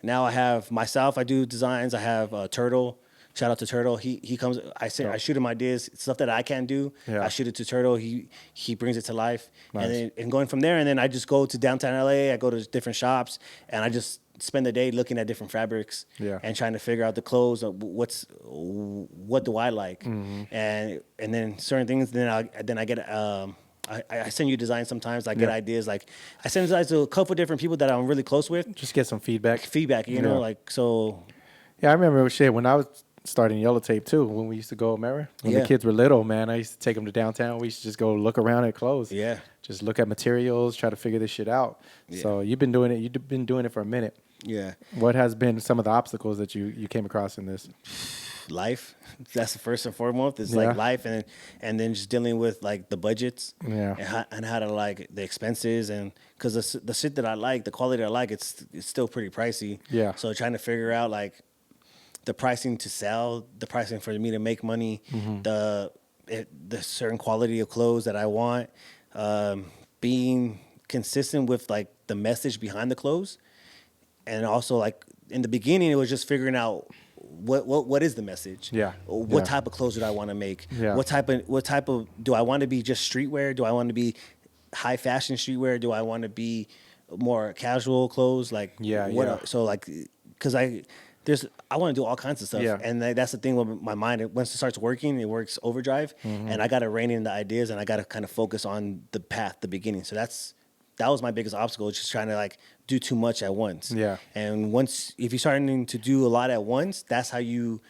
now I have myself. I do designs. I have Turtle. Shout out to Turtle. He comes. I shoot him ideas, stuff that I can't do. Yeah. I shoot it to Turtle. He brings it to life. Nice. And going from there, and then I just go to downtown LA. I go to different shops, and I just spend the day looking at different fabrics. Yeah. And trying to figure out the clothes. What do I like? And then certain things. Then I get. I send you designs sometimes. I get ideas. Like I send designs to a couple different people that I'm really close with. Just get some feedback. You know, like so. Yeah, I remember when I was starting Yellow Tape too, when we used to go, remember? When the kids were little, man, I used to take them to downtown. We used to just go look around at clothes. Yeah. Just look at materials, try to figure this shit out. Yeah. So you've been doing it for a minute. Yeah. What has been some of the obstacles that you came across in this? Life. That's the first and foremost. It's like life and then just dealing with like the budgets and how to like the expenses and because the shit that I like, the quality I like, it's still pretty pricey. Yeah. So trying to figure out like the pricing to sell, the pricing for me to make money, the certain quality of clothes that I want, being consistent with like the message behind the clothes, and also like in the beginning it was just figuring out what is the message? Yeah. What type of clothes do I want to make? Yeah. What type of do I want to be just streetwear? Do I want to be high fashion streetwear? Do I want to be more casual clothes? Like so like because I want to do all kinds of stuff, and that's the thing with my mind. Once it starts working, it works overdrive, and I got to rein in the ideas, and I got to kind of focus on the path, the beginning. So that was my biggest obstacle, just trying to like do too much at once. Yeah. And if you're starting to do a lot at once, that's how you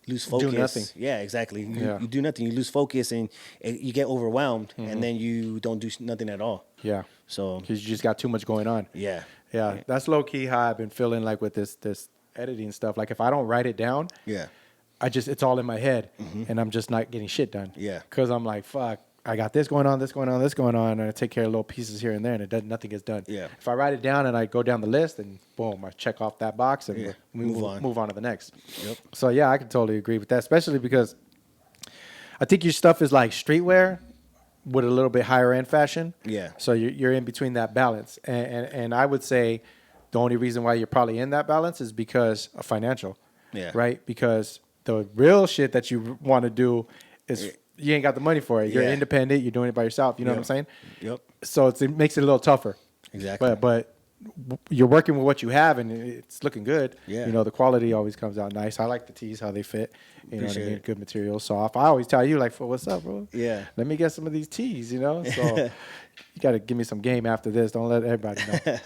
lose focus. Do nothing. Yeah, exactly. You do nothing. You lose focus, and you get overwhelmed, and then you don't do nothing at all. Yeah. So because you just got too much going on. Yeah. That's low key how I've been feeling like with this editing stuff. Like if I don't write it down, it's all in my head, and I'm just not getting shit done. Yeah. Because I'm like, fuck, I got this going on, this going on, this going on, and I take care of little pieces here and there, and nothing gets done. Yeah. If I write it down and I go down the list, and boom, I check off that box, and Yeah. we move on to the next. Yep. So yeah, I can totally agree with that, especially because I think your stuff is like streetwear with a little bit higher end fashion. Yeah. So you're in between that balance, and I would say the only reason why you're probably in that balance is because of financial. Yeah. Right. Because the real shit that you want to do is you ain't got the money for it. You're Yeah. independent. You're doing it by yourself. You know what I'm saying? Yep. So it makes it a little tougher. Exactly. But you're working with what you have, and it's looking good. Yeah. You know, the quality always comes out nice. I like the tees, how they fit. You know what I Appreciate mean? it. Good material, soft. I always tell you, like, what's up, bro? Yeah. Let me get some of these tees, you know? So you got to give me some game after this. Don't let everybody know.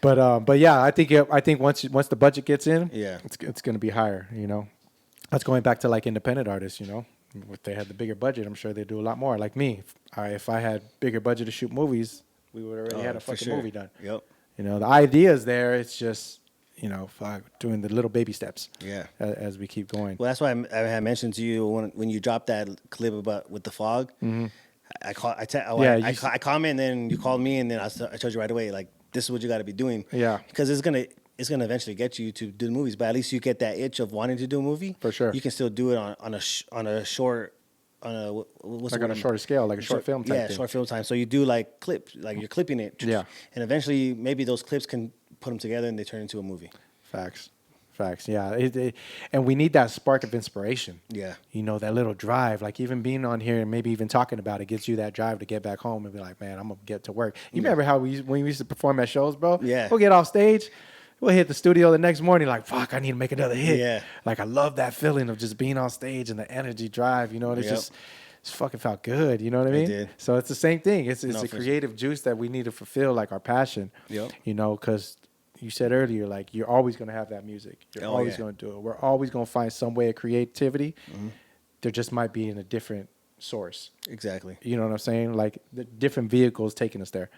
But yeah, I think once the budget gets in, Yeah. it's going to be higher, you know? That's going back to, like, independent artists, you know? If they had the bigger budget, I'm sure they'd do a lot more. Like me, if I had bigger budget to shoot movies, we would already had a for fucking sure. movie done. Yep. You know, the idea is there. It's just, you know, doing the little baby steps. Yeah. As we keep going. Well, that's why I had mentioned to you when you dropped that clip about with the fog. Mm-hmm. I comment, and then you called me, and then I told you right away, like, this is what you got to be doing. Yeah. Because it's gonna eventually get you to do the movies, but at least you get that itch of wanting to do a movie. For sure. You can still do it on a short. What's Like the on word? a shorter scale, like a short film type thing. short film time. So you do like clips, like you're clipping it. Yeah. And eventually, maybe those clips can put them together and they turn into a movie. Facts. Yeah. And we need that spark of inspiration. Yeah. You know, that little drive, like even being on here and maybe even talking about it gives you that drive to get back home and be like, man, I'm going to get to work. You remember how when we used to perform at shows, bro? Yeah. We'll get off stage. We'll hit the studio the next morning like, fuck, I need to make another hit. Yeah. Like, I love that feeling of just being on stage and the energy drive, you know, and it's fucking felt good. You know what I mean? did. So it's the same thing. It's No, a for creative juice that we need to fulfill, like our passion. Yep. You know, because you said earlier, like, you're always going to have that music. You're Oh, always yeah. going to do it. We're always going to find some way of creativity. Mm-hmm. There just might be in a different source. Exactly. You know what I'm saying? Like, the different vehicles taking us there.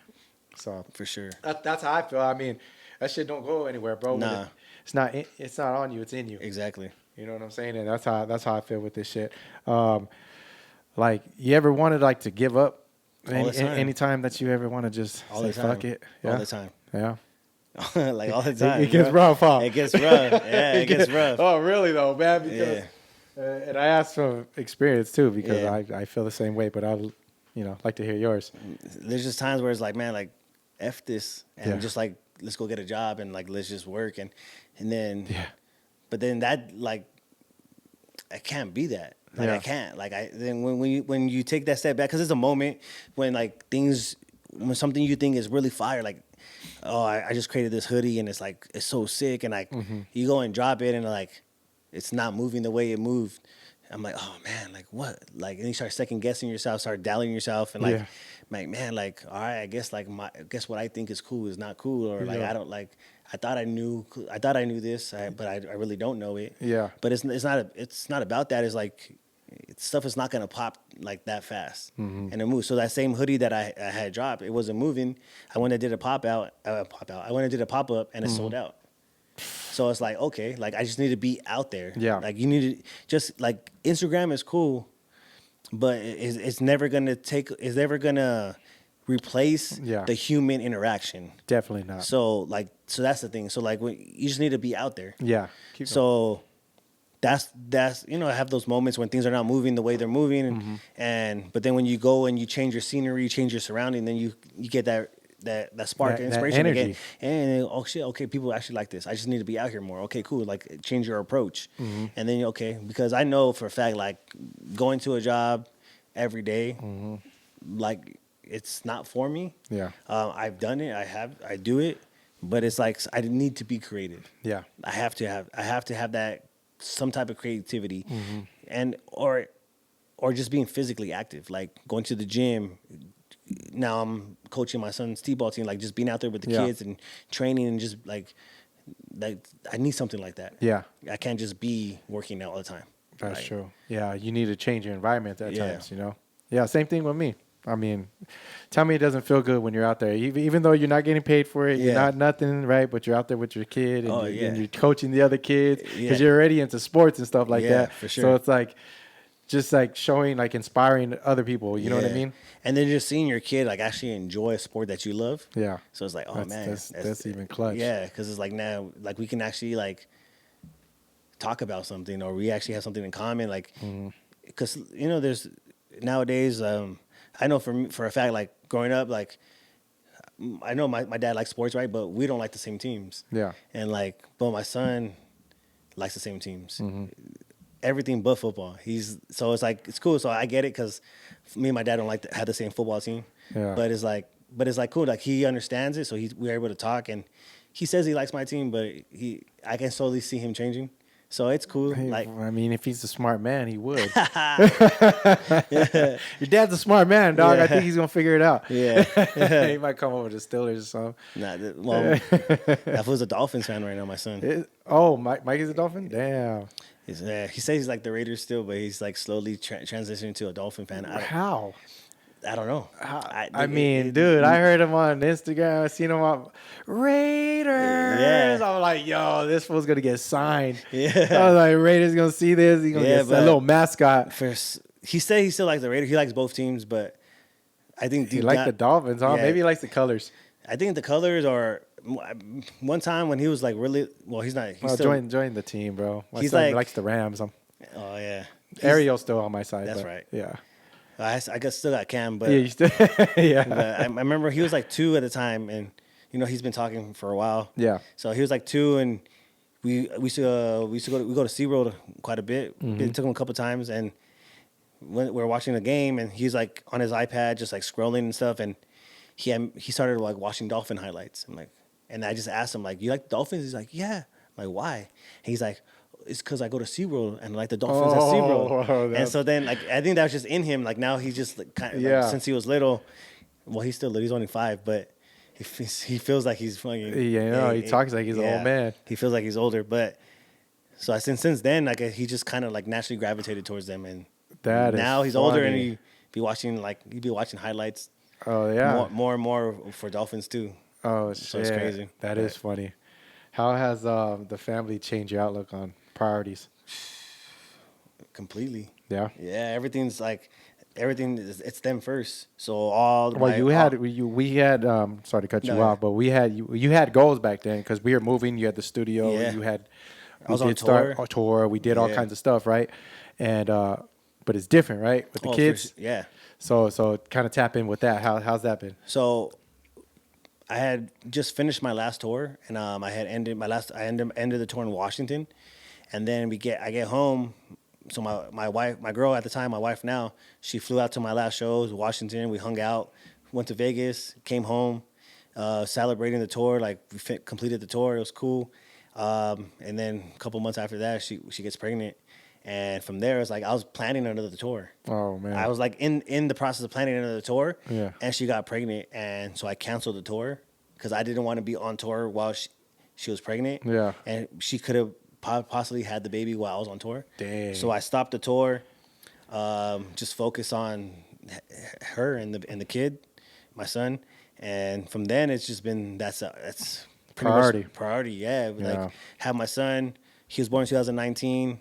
So For sure. that's how I feel. I mean, that shit don't go anywhere, bro. Nah. It's not on you. It's in you. Exactly. You know what I'm saying? And that's how I feel with this shit. Like, you ever wanted like to give up? All the time. Anytime that you ever want to just All say the time. fuck it? Yeah? All the time. Yeah. Like all the time. It gets bro. rough, huh? It gets rough. Yeah, it gets rough. Oh, really though, man? Because, and I asked from experience too, because Yeah. I feel the same way. But I'd, like to hear yours. There's just times where it's like, man, like, F this. And Yeah. just like, let's go get a job and like, let's just work. And then, Yeah. but then that, like, I can't be that. Like, Yeah. I can't. Like, then when you take that step back, because it's a moment when like when something you think is really fire, like, oh, I just created this hoodie and it's like, it's so sick. And like, you go and drop it and like, it's not moving the way it moved. I'm like, oh man, like what? Like, and you start second guessing yourself, start doubting yourself, and like, Yeah. like man, like, all right, I guess what I think is cool is not cool, or like, Yeah. I don't like. I thought I knew this, but I really don't know it. Yeah. But it's not about that. It's like, stuff is not gonna pop like that fast and it moves. So that same hoodie that I had dropped, it wasn't moving. I went and did a pop out. I went and did a pop up, and it sold out. So it's like, okay, like I just need to be out there. Yeah. Like you need to just like, Instagram is cool, but it's never gonna replace Yeah. the human interaction. Definitely not. So that's the thing. So like, you just need to be out there. Yeah. Keep going. So that's I have those moments when things are not moving the way they're moving, but then when you go and you change your scenery, you change your surrounding, then you get that spark That of inspiration again. energy. And oh shit, okay, people actually like this. I just need to be out here more. Okay, cool. Like, change your approach, and then because I know for a fact, like, going to a job every day, like, it's not for me. Yeah. I've done it. I do it, but it's like, I need to be creative. Yeah. I have to have that, some type of creativity, and or just being physically active, like going to the gym. Now I'm coaching my son's t-ball team, like just being out there with the Yeah. kids and training, and just like I need something like that. Yeah. I can't just be working out all the time. That's Like, true. Yeah, you need to change your environment at Yeah. times, Yeah, same thing with me. I mean, tell me it doesn't feel good when you're out there, even though you're not getting paid for it, you're Yeah. not nothing, right? But you're out there with your kid, and, and you're coaching the other kids because Yeah. you're already into sports and stuff like Yeah, that. for sure. So it's like, just like showing, like inspiring other people. You know what I Yeah. mean? And then just seeing your kid like actually enjoy a sport that you love. Yeah. So it's like, oh man, That's even clutch. Yeah, because it's like now, like we can actually like talk about something, or we actually have something in common. Like, because there's nowadays. I know for a fact, like growing up, like I know my dad likes sports, right? But we don't like the same teams. Yeah. And like, but my son likes the same teams. Everything but football. So it's like it's cool. So I get it because me and my dad don't like to have the same football team. Yeah. But it's like cool. Like he understands it, so we're able to talk, and he says he likes my team, but I can slowly see him changing. So it's cool. Hey, Like I mean, if he's a smart man, he would. Your dad's a smart man, dog. Yeah. I think he's gonna figure it out. Yeah. He might come over to Steelers or something. That was a Dolphins fan right now. My son. Mike is a Dolphin. Damn. He says he's like the Raiders still, but he's like slowly transitioning to a Dolphin fan. How? I don't know. I mean, dude, I heard him on Instagram. I seen him on Raiders. Yeah. I'm like, yo, this fool's gonna get signed. Yeah. I was like, Raiders gonna see this. He's gonna get that little mascot. He said he still likes the Raiders. He likes both teams, but I think He likes the Dolphins, huh? Yeah. Maybe he likes the colors. I think the colors are. One time when he was like really he's not. He's still, join the team, bro. My He's son like- likes the Rams. Oh yeah. Ariel's still on my side. That's but, right. Yeah. I guess still got Cam, but Yeah. You still, yeah. but I remember he was like 2 at the time, and he's been talking for a while. Yeah. So he was like 2, and we used to go to SeaWorld quite a bit. It took him a couple times, and when we were watching the game, and he's like on his iPad just like scrolling and stuff, and he started like watching dolphin highlights. And I just asked him like, "You like Dolphins?" He's like, "Yeah." I'm like, "Why?" And he's like, "It's because I go to SeaWorld and like the dolphins at SeaWorld." And so then like I think that was just in him. Like now he just like, kind of Yeah. since he was little. Well, he's still little. He's only 5, but he feels like he's fucking. Yeah, he talks like he's an old man. He feels like he's older, but so since then, like he just kind of like naturally gravitated towards them, and now he's older and he'd be watching highlights. Oh yeah, more and more for Dolphins too. Oh So shit, it's crazy. That is funny. How has the family changed your outlook on priorities? Completely. Yeah. Yeah, it's them first. So all. Well, we had sorry to cut you off, but you had goals back then because we were moving. You had the studio. Yeah. You had. I was we on did start tour. a tour. We did all Yeah. kinds of stuff, right? And but it's different, right? With the kids. Yeah. So kind of tap in with that. How's that been? So I had just finished my last tour, and I had ended the tour in Washington, and then I get home. So my wife, my girl at the time, my wife now, she flew out to my last shows, Washington. We hung out, went to Vegas, came home, celebrating the tour. Like we completed the tour, it was cool. And then a couple months after that, she gets pregnant, and from there it's like I was planning another tour. Oh man, I was like in the process of planning another tour, Yeah. and she got pregnant, and so I canceled the tour because I didn't want to be on tour while she was pregnant. Yeah. And she could have possibly had the baby while I was on tour. Dang. So I stopped the tour, just focus on her and the kid, my son, and from then it's just been that's pretty Priority. much priority. Yeah, Yeah. like have my son. He was born in 2019.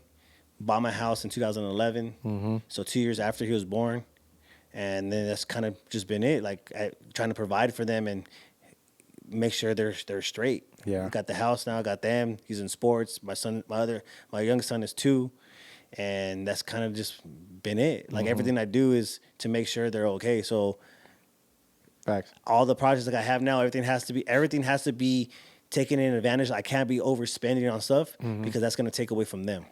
Bought my house in 2011. Mm-hmm. So 2 years after he was born, and then that's kind of just been it. Like trying to provide for them and make sure they're straight. Yeah. Got the house now. Got them. He's in sports. My youngest son is 2, and that's kind of just been it. Like everything I do is to make sure they're okay. So facts. all the projects that I have now, everything has to be taken in advantage. I can't be overspending on stuff because that's going to take away from them.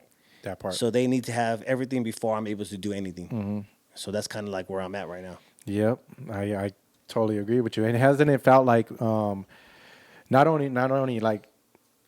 That part. So they need to have everything before I'm able to do anything. So that's kind of like where I'm at right now. Yep, I totally agree with you. And hasn't it felt like not only like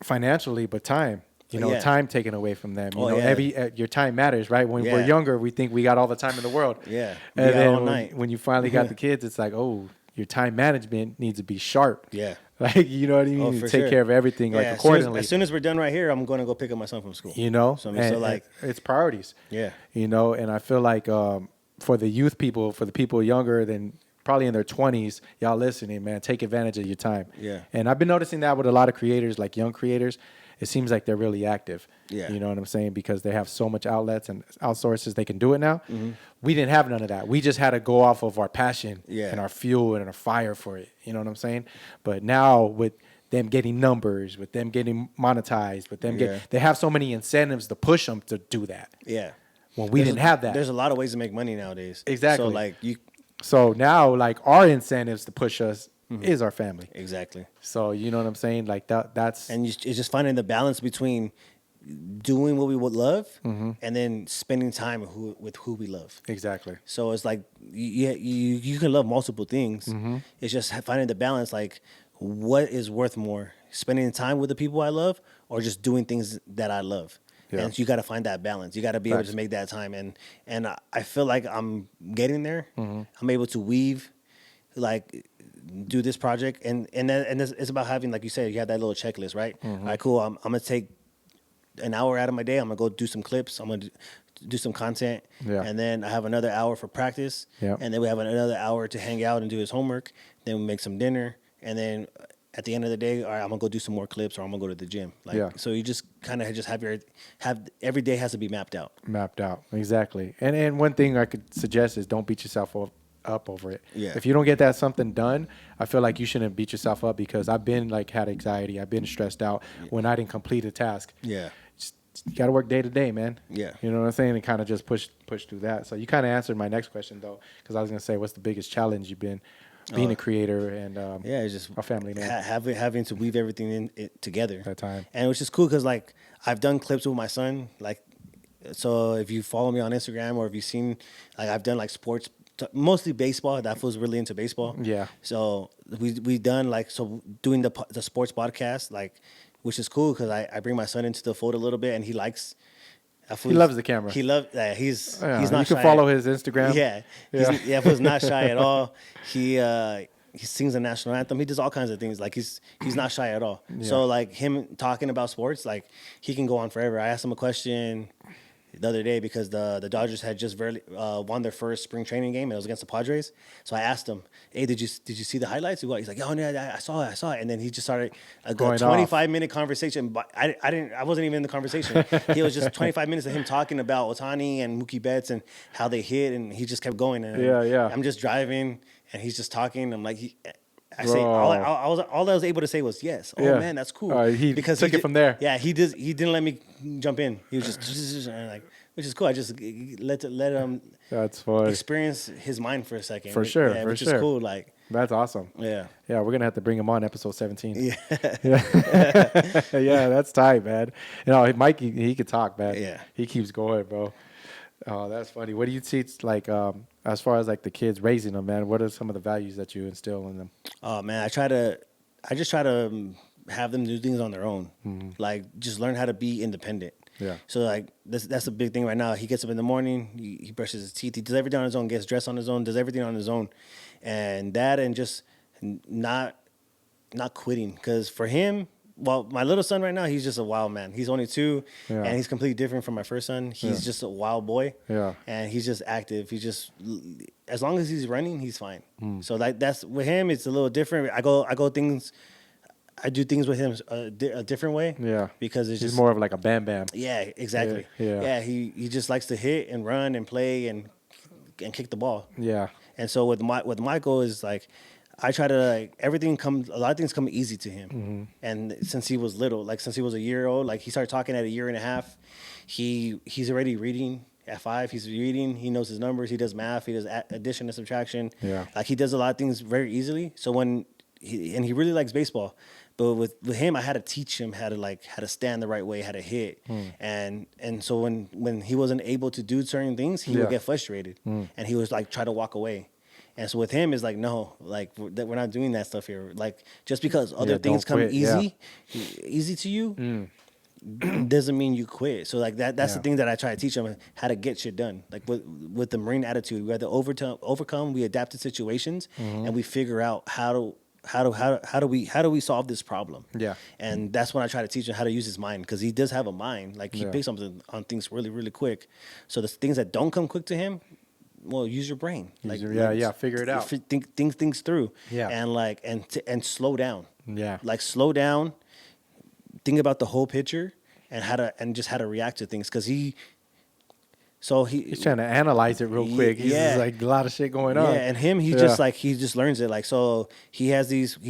financially, but time? Yeah. Time taken away from them. Oh, yeah. Your time matters, right? When we're Yeah. younger, we think we got all the time in the world. Yeah. We And got then all when, night. when you finally got the kids, it's like, oh, your time management needs to be sharp. Yeah. Like, you know what I mean? Oh, You for take sure. care of everything like Yeah, accordingly. As soon as we're done right here, I'm going to go pick up my son from school. So like, it's priorities. yeah. And I feel like for the youth people, for the people younger than probably in their 20s, y'all listening, man, take advantage of your time. Yeah. And I've been noticing that with a lot of creators, like young creators. it seems like they're really active. Yeah. You know what I'm saying? Because they have so much outlets and outsources they can do it now. We didn't have none of that. We just had to go off of our passion Yeah. and our fuel and our fire for it. You know what I'm saying? But now with them getting numbers, with them getting monetized, with them Yeah. they have so many incentives to push them to do that. Yeah. When we didn't have that. There's a lot of ways to make money nowadays. Exactly. So like you. So now, like, our incentives to push us is our family. Exactly. So you know what I'm saying? Like that's And it's just finding the balance between doing what we would love and then spending time with who we love. exactly. So it's like you can love multiple things. It's just finding the balance. Like, what is worth more, spending time with the people I love, or just doing things that I love? Yeah. And you got to find that balance. You got to be able Facts. to make that time. And I feel like I'm getting there. I'm able to weave, like, do this project, and it's about having, like you said, you have that little checklist, right? All right, cool. I'm gonna take an hour out of my day. I'm gonna go do some clips. I'm gonna do some content, Yeah. and then I have another hour for practice, Yeah. and then we have another hour to hang out and do his homework. Then we make some dinner, and then at the end of the day, all right, I'm gonna go do some more clips, or I'm gonna go to the gym. Like, Yeah. so you just kind of just have every day has to be mapped out. Mapped out. Exactly. And one thing I could suggest is don't beat yourself up over it. Yeah. If you don't get that something done, I feel like you shouldn't beat yourself up, because I've been like had anxiety. I've been stressed out when I didn't complete a task. Yeah. You got to work day to day, man. Yeah. You know what I'm saying? And kind of just push through that. So you kind of answered my next question, though, because I was going to say, what's the biggest challenge you've been being a creator and Yeah, it's just a family man? having to weave everything in it together That time. and which is cool because like I've done clips with my son. Like, so if you follow me on Instagram or if you've seen, like, I've done like sports, mostly baseball. That was really into baseball. Yeah. So we done like doing the sports podcast, like, which is cool because I bring my son into the fold a little bit and he likes. He loves the camera. He loves. He's Yeah, he's not. you shy can follow his Instagram. Yeah, Yeah. He's not shy at all. He sings the national anthem. He does all kinds of things. Like he's not shy at all. So like him talking about sports, like he can go on forever. I asked him a question the other day because the Dodgers had just won their first spring training game and it was against the Padres. So I asked him, "Hey, did you see the highlights?" He's like, "Oh no, I saw it." And then he just started a Going 25-minute conversation. But I wasn't even in the conversation. He was just 25 minutes of him talking about Ohtani and Mookie Betts and how they hit, and he just kept going. And Yeah. I'm just driving and he's just talking. I'm like, I Bro. say all I was able to say was yes. Oh Yeah. man, that's cool. He took it from there. Yeah, he didn't let me jump in. He was just and like, which is cool. I just let him That's funny. experience his mind for a second. For sure, yeah, for which sure. is cool. Like, That's awesome. yeah, Yeah, we're gonna have to bring him on episode 17. yeah, Yeah, that's tight, man. You know, Mike, he could talk, man. Yeah. He keeps going, bro. Oh, that's funny. What do you teach, like, as far as like the kids raising them, man? What are some of the values that you instill in them? Oh man, I just try to have them do things on their own. Like, just learn how to be independent. Yeah. So like that's a big thing right now. He gets up in the morning, he brushes his teeth, he does everything on his own, gets dressed on his own, does everything on his own, and just not quitting. Because for him, well, my little son right now, he's just a wild man. He's only 2, Yeah. and he's completely different from my first son. He's just a wild boy. Yeah. And he's just active. He's just, as long as he's running, he's fine. So like that's with him, it's a little different. I do things with him a different way. Yeah. Because it's He's just more of like a bam bam. yeah, exactly. Yeah. He just likes to hit and run and play and kick the ball. Yeah. And so with Michael is like, I try to like a lot of things come easy to him. And since he was little, like since he was a year old, like he started talking at a year and a half. He's already reading at 5. He's reading. He knows his numbers. He does math. He does addition and subtraction. Yeah. Like he does a lot of things very easily. So he really likes baseball. But with him, I had to teach him how to stand the right way, how to hit, and so when he wasn't able to do certain things, he would get frustrated, and he was like try to walk away. And so with him, it's like no, like we're not doing that stuff here. Like just because other things don't come quit, easy to you, doesn't mean you quit. So like that's the thing that I try to teach him, how to get shit done. Like with the Marine attitude, we had to overcome. We adapt to situations, and we figure out how do we solve this problem? Yeah. And that's when I try to teach him how to use his mind, because he does have a mind. Like he picks something on things really, really quick. So the things that don't come quick to him, well, use your brain. Figure it out. Think things through. Yeah. And and slow down. Yeah. Like slow down. think about the whole picture and just how to react to things because he's trying to analyze it real quick. He's just like a lot of shit going on. Yeah, and he just learns it. Like, so he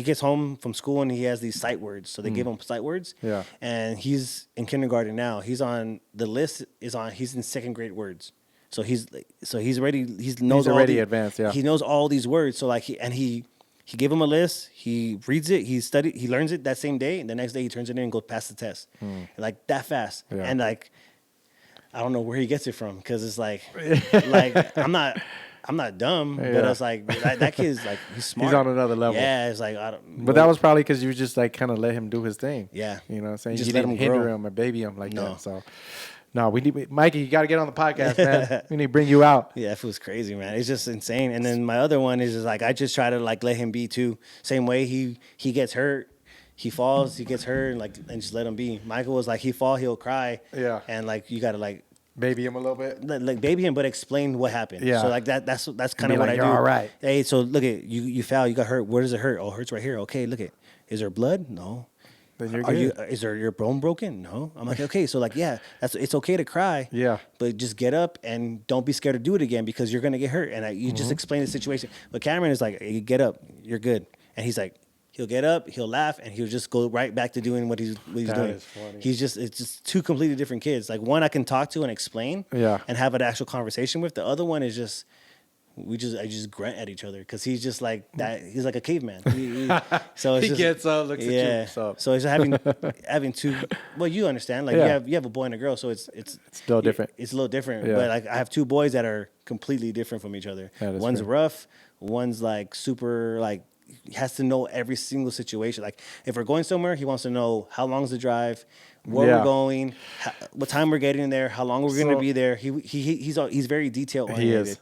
gets home from school and he has these sight words. So they give him sight words. Yeah. And he's in kindergarten now. He's in second grade words. So he's already advanced. Yeah. He knows all these words. So like he gave him a list. He reads it. He learns it that same day. And the next day he turns it in and goes past the test. Like that fast. Yeah. And like, I don't know where he gets it from because it's like I'm not dumb, but it's like that kid's like he's smart. He's on another level. Yeah, it's like But that was probably because you just like kind of let him do his thing. Yeah, you know what I'm saying. Just you let didn't him hinder grow. him or baby him like that. So no, we need Mikey. You got to get on the podcast, man. We need to bring you out. Yeah, it was crazy, man. It's just insane. And then my other one is just like I just try to like let him be too. Same way he gets hurt. He falls, he gets hurt, and just let him be. Michael was like, he fall, he'll cry. Yeah. And like you gotta like baby him a little bit. Like baby him, but explain what happened. Yeah. So like that's kind of Be what like, I do. "You're all right." Hey, so look at you foul, you got hurt. Where does it hurt? Oh, it hurts right here. Okay, look at. Is there blood? No. Then you're good. Is there your bone broken? No. I'm like, okay, so like it's okay to cry. Yeah. But just get up and don't be scared to do it again because you're gonna get hurt. And you just explain the situation. But Cameron is like, hey, get up, you're good. And he's like, he'll get up, he'll laugh, and he'll just go right back to doing what he's doing. Is funny. It's just two completely different kids. Like one I can talk to and explain, and have an actual conversation with. The other one is just I just grunt at each other because he's just like that. He's like a caveman. So it's He gets up, looks at you. What's up? So it's having two. Well, you understand. Like you have a boy and a girl, so it's still different. It's a little different. Yeah. But like I have two boys that are completely different from each other. One's fair. rough. One's like super like. He has to know every single situation. Like if we're going somewhere, he wants to know how long is the drive, where we're going, what time we're getting there, how long we're going to be there. He's very detail oriented. He is.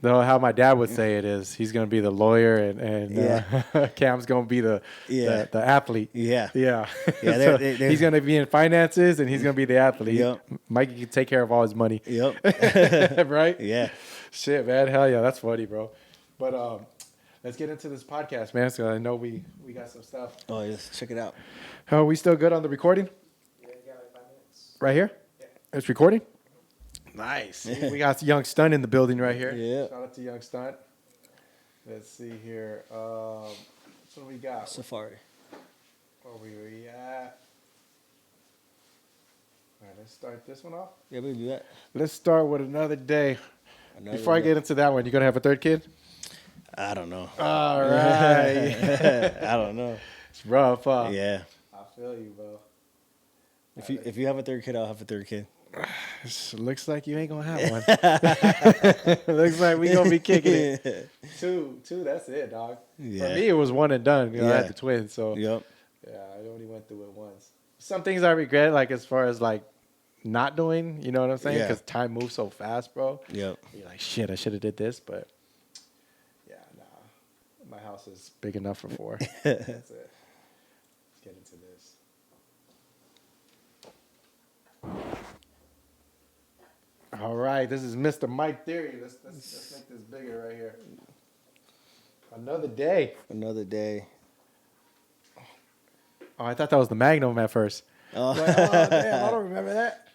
Though how my dad would say it is, he's going to be the lawyer and Cam's going to be the athlete. Yeah. Yeah. Yeah. So he's going to be in finances and he's going to be the athlete. Yep. Mikey can take care of all his money. Yep. Right? Yeah. Shit, man. Hell yeah. That's funny, bro. But let's get into this podcast, man. So I know we got some stuff. Oh, yes. Check it out. Are we still good on the recording? Yeah, you got like 5 minutes. Right here? Yeah. It's recording? Nice. We got Young Stunt in the building right here. Yeah. Shout out to Young Stunt. Let's see here. What do we got? Safari. Where we at? All right, let's start this one off. Yeah, we can do that. Let's start with another day. Before I get into that one, you going to have a third kid? I don't know. All right. I don't know. It's rough, huh? Yeah. I feel you, bro. If you have a third kid, I'll have a third kid. Looks like you ain't gonna have one. Looks like we gonna be kicking it. Two, that's it, dog. Yeah. For me, it was one and done. I had the twins, so Yep. yeah, I only went through it once. Some things I regret, like as far as like not doing, you know what I'm saying? Yeah. Because time moves so fast, bro. Yep. You're like, shit, I should have did this, but yeah, nah. My house is big enough for 4. That's it. Let's get into this. All right, this is Mr. Mike Theory. Let's make this bigger right here. Another day. Another day. Oh, I thought that was the Magnum at first. Oh. Like, oh damn, I don't remember that.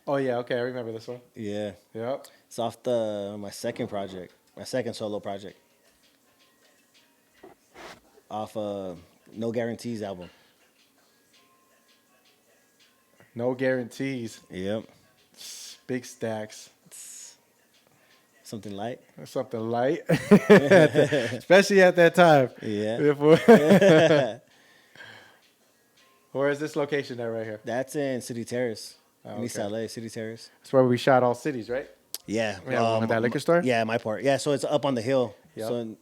Oh yeah, okay, I remember this one. Yeah. Yep. It's off my second solo project. Off No Guarantees album. No guarantees. Yep. Big stacks. Something light. Something light. Especially at that time. Yeah. Where is this location at right here? That's in City Terrace. Oh, In East okay. LA, City Terrace. That's where we shot All Cities, right? Yeah. Yeah, one at that liquor store? Yeah, my part. Yeah, so it's up on the hill. Yep. So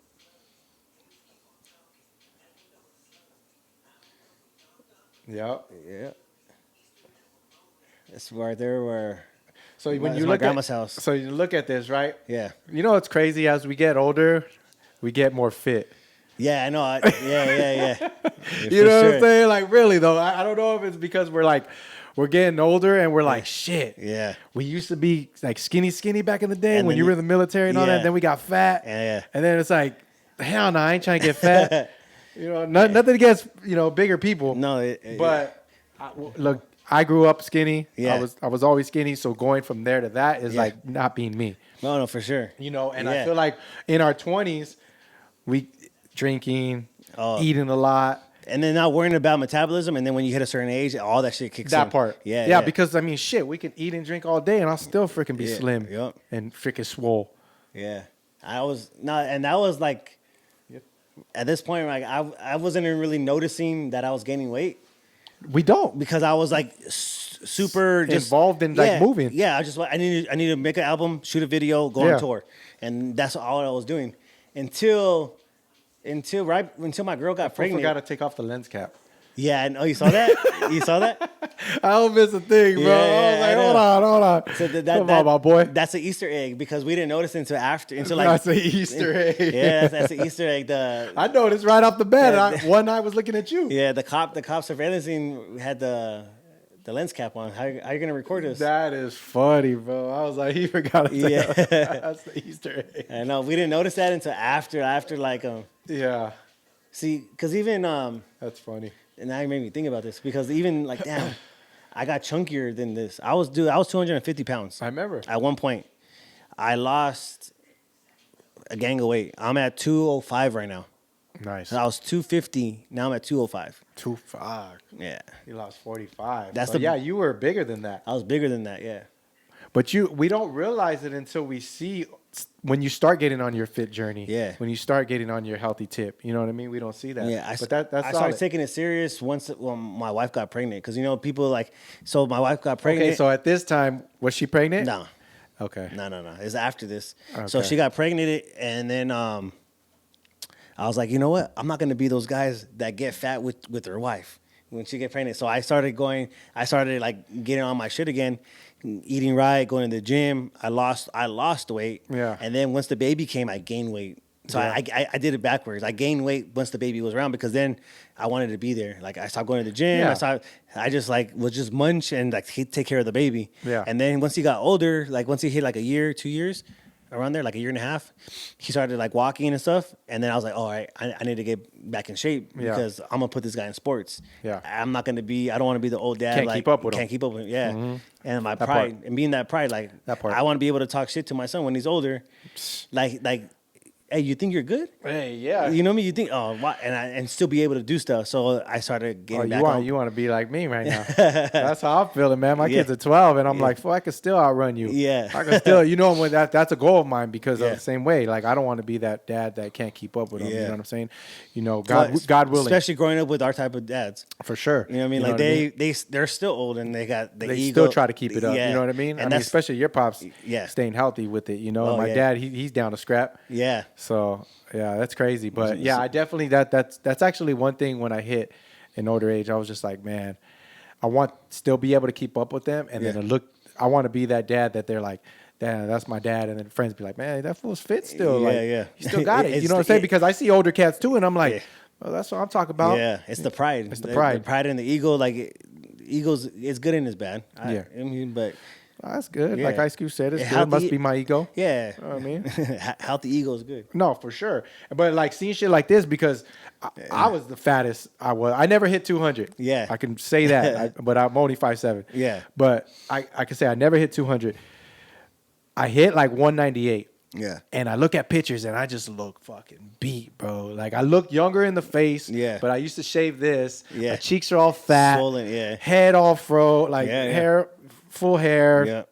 Yep. yeah. It's right there where So when it's you my look grandma's at house. So you look at this, right? Yeah. You know what's crazy? As we get older, we get more fit. Yeah, I know. Yeah. You know what I'm saying? Like really though, I don't know if it's because we're getting older and we're like, shit. Yeah. We used to be like skinny back in the day And when then you were in the military and all yeah. that. Then we got fat. Yeah. And then it's like, hell no, I ain't trying to get fat. You know, nothing against, bigger people. No, but Look, I grew up skinny. Yeah. I was always skinny. So going from there to that is like not being me. No, for sure. You know, and Yeah. I feel like in our 20s, we drinking, Oh. eating a lot. And then not worrying about metabolism, and then when you hit a certain age, all that shit kicks in. That part. Yeah. Because, I mean, shit, we can eat and drink all day, and I'll still freaking be slim Yep. and freaking swole. Yeah. I was not, and that was like, at this point, like I wasn't even really noticing that I was gaining weight We don't. because I was like super just Involved in, like, moving. Yeah, I need to make an album, shoot a video, go Yeah. on tour, and that's all I was doing until my girl got I pregnant. forgot to take off the lens cap. Yeah, I know. You saw that? You saw that? I don't miss a thing, bro. Yeah, I was I like, know. hold on. So Come on, my boy. That's an Easter egg because we didn't notice until like That's an Easter egg. Yeah, that's an Easter egg. I noticed right off the bat. Yeah. One night I was looking at you. Yeah, the cop surveillance scene had the lens cap on. How you gonna record this? That is funny, bro. I was like, he forgot to Yeah. take That's the Easter egg. I know we didn't notice that until after like Yeah, see, because even that's funny. and now you made me think about this because even like damn, I got chunkier than this. I was 250 pounds I remember. at one point. I lost a gang of weight. I'm at 205 right now. Nice. I was 250. Now I'm at 205. 2.5. Yeah, You lost 45. That's So, the- yeah, you were bigger than that. I was bigger than that. Yeah. But we don't realize it until we see when you start getting on your fit journey. Yeah. When you start getting on your healthy tip. You know what I mean? We don't see that. Yeah, but that's I started solid. taking it serious once my wife got pregnant because people like so my wife got pregnant. Okay, so at this time, was she pregnant? no, Okay. no, it's after this. So Okay. she got pregnant, and then I was like, you know what? I'm not gonna be those guys that get fat with their wife when she get pregnant. So I started like getting on my shit again, eating right, going to the gym. I lost weight. Yeah. And then once the baby came, I gained weight. So Yeah. I did it backwards. I gained weight once the baby was around because then I wanted to be there. Like I stopped going to the gym. Yeah. I just like was just munch and like take care of the baby. Yeah. And then once he got older, like once he hit like a year, 2 years, around there, like a year and a half, he started like walking and stuff. And then I was like, all right, I need to get back in shape Yeah. because I'm gonna put this guy in sports. Yeah. I don't want to be the old dad. Can't like, keep up with him. Can't keep up with him. Yeah. And my That pride part. and being that pride, like That part. I want to be able to talk shit to my son when he's older. Like, hey, you think you're good? Hey, yeah. You know me? You think, oh, why? And still be able to do stuff. So I started getting back on. You want to be like me right now. That's how I'm feeling, man. My kids are 12, and I'm like, fuck, I can still outrun you. Yeah. I can still, when that's a goal of mine because Yeah. of the same way. Like, I don't want to be that dad that can't keep up with them. You Yeah. know what I'm saying? God But willing. Especially growing up with our type of dads. For sure. You know what I mean? Like they're still old and they got the They ego. still try to keep it up. Yeah. You know what I mean? And I mean, that's, especially your pops Yeah. staying healthy with it. Oh, My yeah. dad, he's down to scrap. yeah. So yeah, that's crazy. But yeah, I definitely that's actually one thing when I hit an older age, I was just like, man, I want still be able to keep up with them, and Yeah. then I want to be that dad that they're like, damn, that's my dad, and then friends be like, man, that fool's fit still. Yeah, like, yeah. he still got it. It's You know what I'm saying? Because I see older cats too, and I'm like, Yeah. well, that's what I'm talking about. Yeah, it's the pride. It's the pride. The pride and the ego. Like, ego's it's good and it's bad. Yeah. I mean, but Oh, that's good. Yeah. Like Ice Cube said, it's Yeah, good. healthy- Must be my ego. yeah, You know what I mean? healthy ego is good. No, for sure. But like seeing shit like this because I was the fattest I was. I never hit 200. Yeah. I can say that. But I'm only 5'7". Yeah. But I can say I never hit 200. I hit like 198. Yeah. And I look at pictures and I just look fucking beat, bro. Like I look younger in the face. Yeah. But I used to shave this. Yeah. My cheeks are all fat. Swollen, yeah. Head all fro, like Yeah, yeah. hair, full hair. Yeah.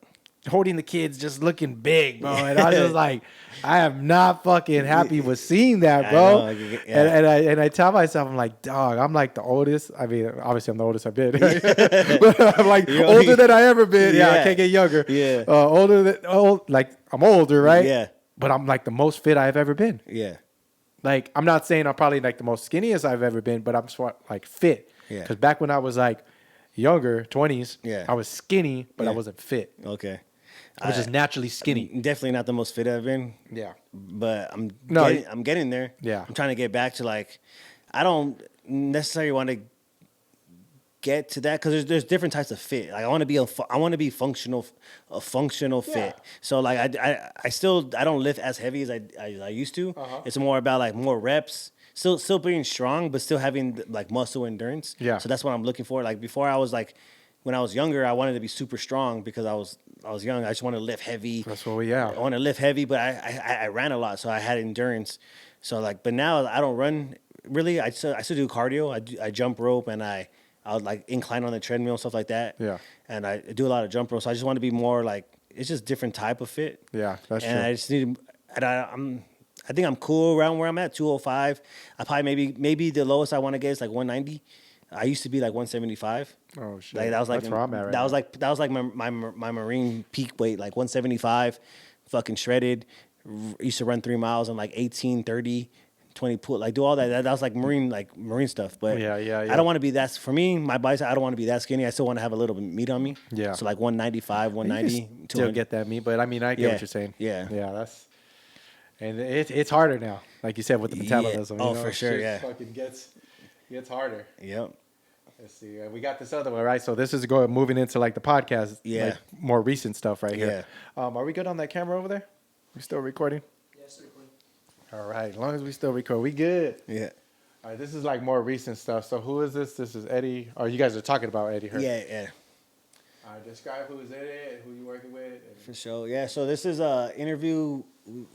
Holding the kids, just looking big, bro. And I was just like, I am not fucking happy with seeing that, bro. I know, yeah. And I tell myself, I'm like, dog, I'm like the oldest. I mean, obviously I'm the oldest I've been. But I'm like You're older only- than I ever been. Yeah, I Yeah. can't get younger. Yeah. Like I'm older, right? Yeah. But I'm like the most fit I've ever been. Yeah. Like I'm not saying I'm probably like the most skinniest I've ever been, but I'm like fit. Yeah. Because back when I was like younger, 20s, Yeah. I was skinny, but I Yeah. wasn't fit. Okay. I was just naturally skinny. Definitely not the most fit I've been, Yeah. but I'm No, I'm getting there. Yeah. I'm trying to get back to like, I don't necessarily want to get to that because there's different types of fit. Like I want to be functional, a functional fit. So like I don't lift as heavy as I used to. Uh-huh. It's more about like more reps. still being strong, but still having like muscle endurance. Yeah. So that's what I'm looking for. Like before, I was like, when I was younger, I wanted to be super strong because I was young. I just wanted to lift heavy. That's what we are. I want to lift heavy, but I ran a lot, so I had endurance. So like, but now I don't run really. I still do cardio. I jump rope and I'll like incline on the treadmill and stuff like that. Yeah. And I do a lot of jump rope. So I just want to be more like, it's just different type of fit. Yeah, that's and true. I just need. And I think I'm cool around where I'm at, 205. I probably maybe the lowest I want to get is like 190. I used to be like 175. Oh shit. Like that was like that's where I'm at right that was now. like my Marine peak weight, like 175, fucking shredded. Used to run 3 miles in like 18, 30, 20 pull, like do all that. That was like marine stuff. But Yeah. I don't want to be that. For me, my body, I don't want to be that skinny. I still want to have a little bit of meat on me. Yeah. So like 195, You 190, can still get that meat, but I mean, I get Yeah. what you're saying. Yeah. Yeah, that's. And it's harder now, like you said, with the metabolism. Oh, you know, for sure, shit yeah. Fucking gets harder. Yep. Let's see. We got this other one, right? So this is moving into like the podcast, Yeah. like more recent stuff right here. Yeah. Are we good on that camera over there? We still recording? Yes, recording. All right. As long as we still record, we good. Yeah. All right. This is like more recent stuff. So who is this? This is Eddie. Oh, you guys are talking about Eddie Hearn. Yeah. All right. Describe who is Eddie and who you working with. And For sure. Yeah. So this is a interview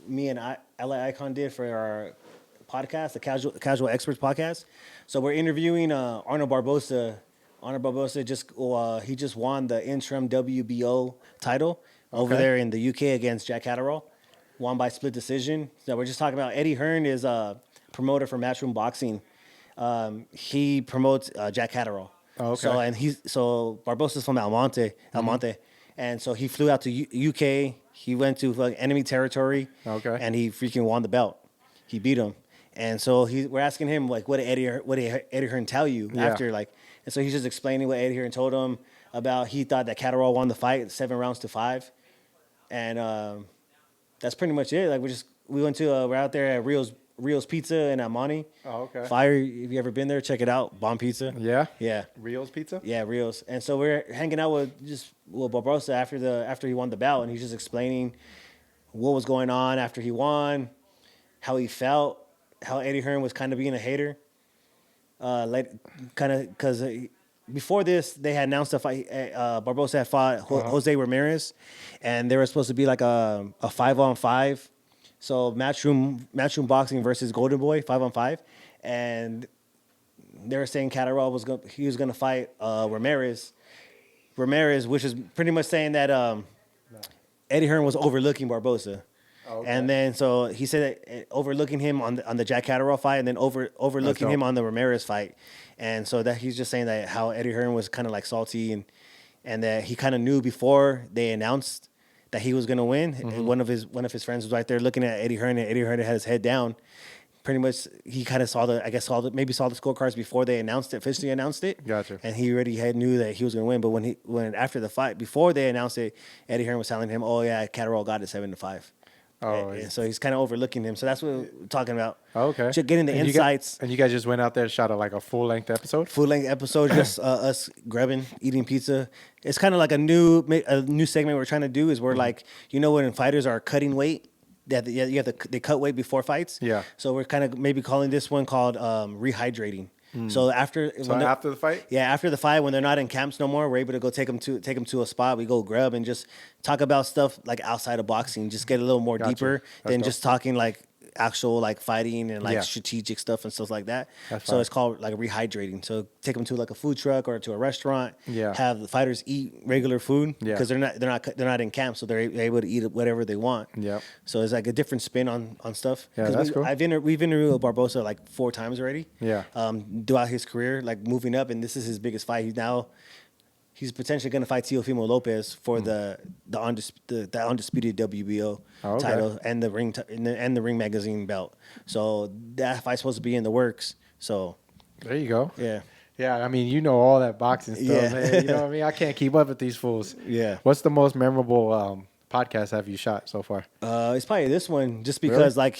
me and LA Icon did for our podcast, the Casual Experts podcast. So we're interviewing Arnold Barbosa. Arnold Barbosa he just won the interim WBO title over Okay. there in the UK against Jack Catterall. Won by split decision. So we're just talking about Eddie Hearn is a promoter for Matchroom Boxing. He promotes Jack Catterall. Oh, okay. So Barbosa's from Almonte, and so he flew out to UK. He went to like enemy territory, Okay. and he freaking won the belt. He beat him, and so we're asking him like, what did Eddie Hearn tell you Yeah. after like, and so he's just explaining what Eddie Hearn told him about. He thought that Catterall won the fight 7 rounds to 5, and that's pretty much it. Like we went to we're out there at Rio's Pizza in Amani. Oh, okay. Fire. If you ever been there, check it out. Bomb pizza. Yeah. Yeah. Rio's Pizza. Yeah, Rios. And so we're hanging out with Barbosa after he won the bout, and he's just explaining what was going on after he won, how he felt, how Eddie Hearn was kind of being a hater. Because before this, they had announced a fight. Barbosa had fought Jose Ramirez, and there was supposed to be like a 5-on-5. So matchroom boxing versus Golden Boy 5-on-5, and they were saying Catterall was gonna fight Ramirez, which is pretty much saying that Eddie Hearn was overlooking Barbosa. Oh, okay. And then so he said that overlooking him on the Jack Catterall fight, and then overlooking him on the Ramirez fight, and so that he's just saying that how Eddie Hearn was kind of like salty and that he kind of knew before they announced that he was gonna win. And one of his friends was right there looking at Eddie Hearn, and Eddie Hearn had his head down. Pretty much, he kind of saw the scorecards before they officially announced it. Gotcha. And he already knew that he was going to win. But when after the fight, before they announced it, Eddie Hearn was telling him, "Oh yeah, Catterall got it 7-5." Oh, and so he's kind of overlooking him. So that's what we're talking about. Okay. Just getting the insights. And you guys just went out there and shot like a full length episode. Full length episode, just us grubbing, eating pizza. It's kind of like a new segment we're trying to do. Is we're like, when fighters are cutting weight. They cut weight before fights. Yeah. So we're kind of maybe calling this one called rehydrating. So after the fight. Yeah, after the fight, when they're not in camps no more, we're able to go take them to a spot. We go grub and just talk about stuff like outside of boxing. Just get a little more Gotcha. deeper That's than dope. just talking like actual like fighting and like Yeah. strategic stuff and stuff like that. That's So fine. it's called like rehydrating. So take them to like a food truck or to a restaurant. Yeah. Have the fighters eat regular food Yeah. because they're not in camp, so they're able to eat whatever they want. Yep. So it's like a different spin on stuff. Yeah, 'Cause that's cool. we've interviewed Barbosa like 4 times already. Yeah. Throughout his career, like moving up, and this is his biggest fight. He's potentially going to fight Teofimo Lopez for the undisputed WBO Oh, okay. title and the ring magazine belt. So that fight's supposed to be in the works. So There you go. yeah. Yeah, I mean, all that boxing stuff, Yeah. man. You know what I mean? I can't keep up with these fools. Yeah. What's the most memorable podcast have you shot so far? It's probably this one, just because Really?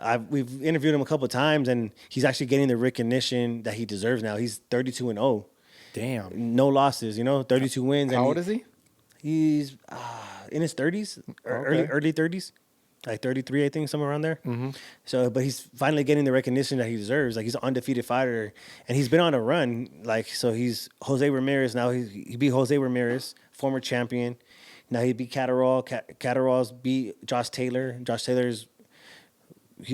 like we've interviewed him a couple of times, and he's actually getting the recognition that he deserves now. He's 32-0, Damn. no losses. 32 wins. How and old is he? He's in his 30s, or Okay. early 30s. like 33, I think, somewhere around there. Mm-hmm. So, but he's finally getting the recognition that he deserves. Like, he's an undefeated fighter, and he's been on a run. Like, so he's Jose Ramirez now. He beat Jose Ramirez, former champion. Now he beat Catterall. Catterall's beat Josh Taylor. Josh Taylor's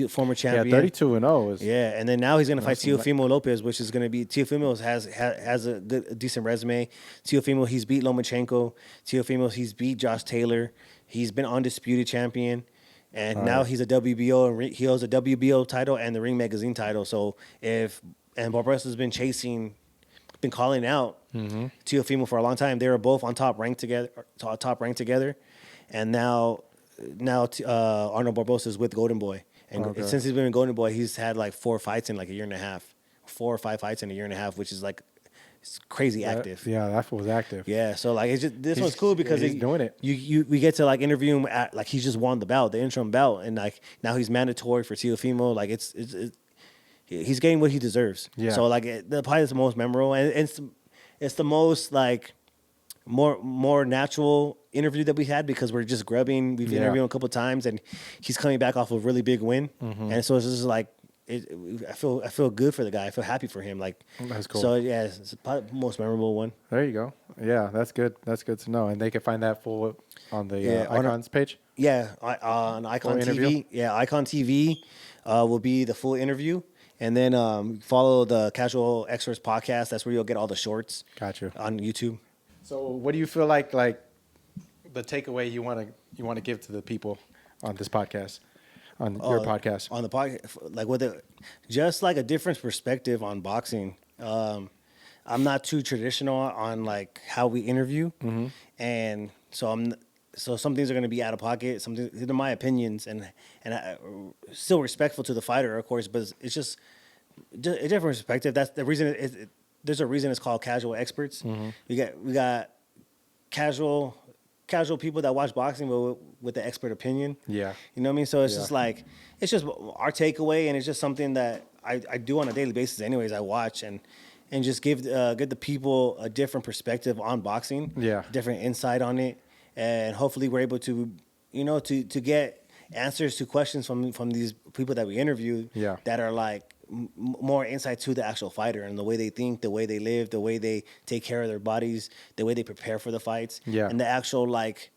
former champion. Yeah, 32-0 is. Yeah, and then now he's gonna fight Awesome. Teofimo Lopez, which is gonna be Teofimo has a decent resume. Teofimo, he's beat Lomachenko. Teofimo, he's beat Josh Taylor. He's been undisputed champion, and now he's a WBO and he holds a WBO title and the Ring Magazine title. So Barbosa's been calling out Teofimo for a long time. They were both on top ranked together, and now Arnold Barbosa is with Golden Boy. And since he's been in Golden Boy, he's had like 4 fights in like a year and a half, 4 or 5 fights in a year and a half, which is like it's crazy active. Yeah, that was active. Yeah, so like this one's cool because he's doing it. We get to like interview him at like he's just won the belt, the interim belt, and like now he's mandatory for Teofimo. Like it's he's getting what he deserves. Yeah. So like the probably is the most memorable, and it's the most like more natural interview that we had because we're just grubbing. We've interviewed him a couple of times, and he's coming back off a really big win, and so it's just like I feel good for the guy. I feel happy for him. Like That's cool. So yeah, it's probably the most memorable one. There you go. Yeah, that's good. That's good to know. And they can find that full on the Icons page. Yeah, on Icon Full TV. interview? Yeah, Icon TV will be the full interview. And then follow the Casual Experts podcast. That's where you'll get all the shorts. Gotcha. On YouTube. So, what do you feel like the takeaway you want to give to the people on this podcast, on your podcast? On the podcast, like just like a different perspective on boxing. I'm not too traditional on like how we interview, and so some things are going to be out of pocket. Some things, they're my opinions, and still respectful to the fighter, of course. But it's just a different perspective. That's the reason. There's a reason it's called Casual Experts. We got casual people that watch boxing with the expert opinion. Yeah, you know what I mean. So it's just like it's just our takeaway, and it's just something that I do on a daily basis. Anyways, I watch and just give the people a different perspective on boxing. Yeah, different insight on it. And hopefully we're able to, to get answers to questions from these people that we interview that are like more insight to the actual fighter and the way they think, the way they live, the way they take care of their bodies, the way they prepare for the fights, and the actual like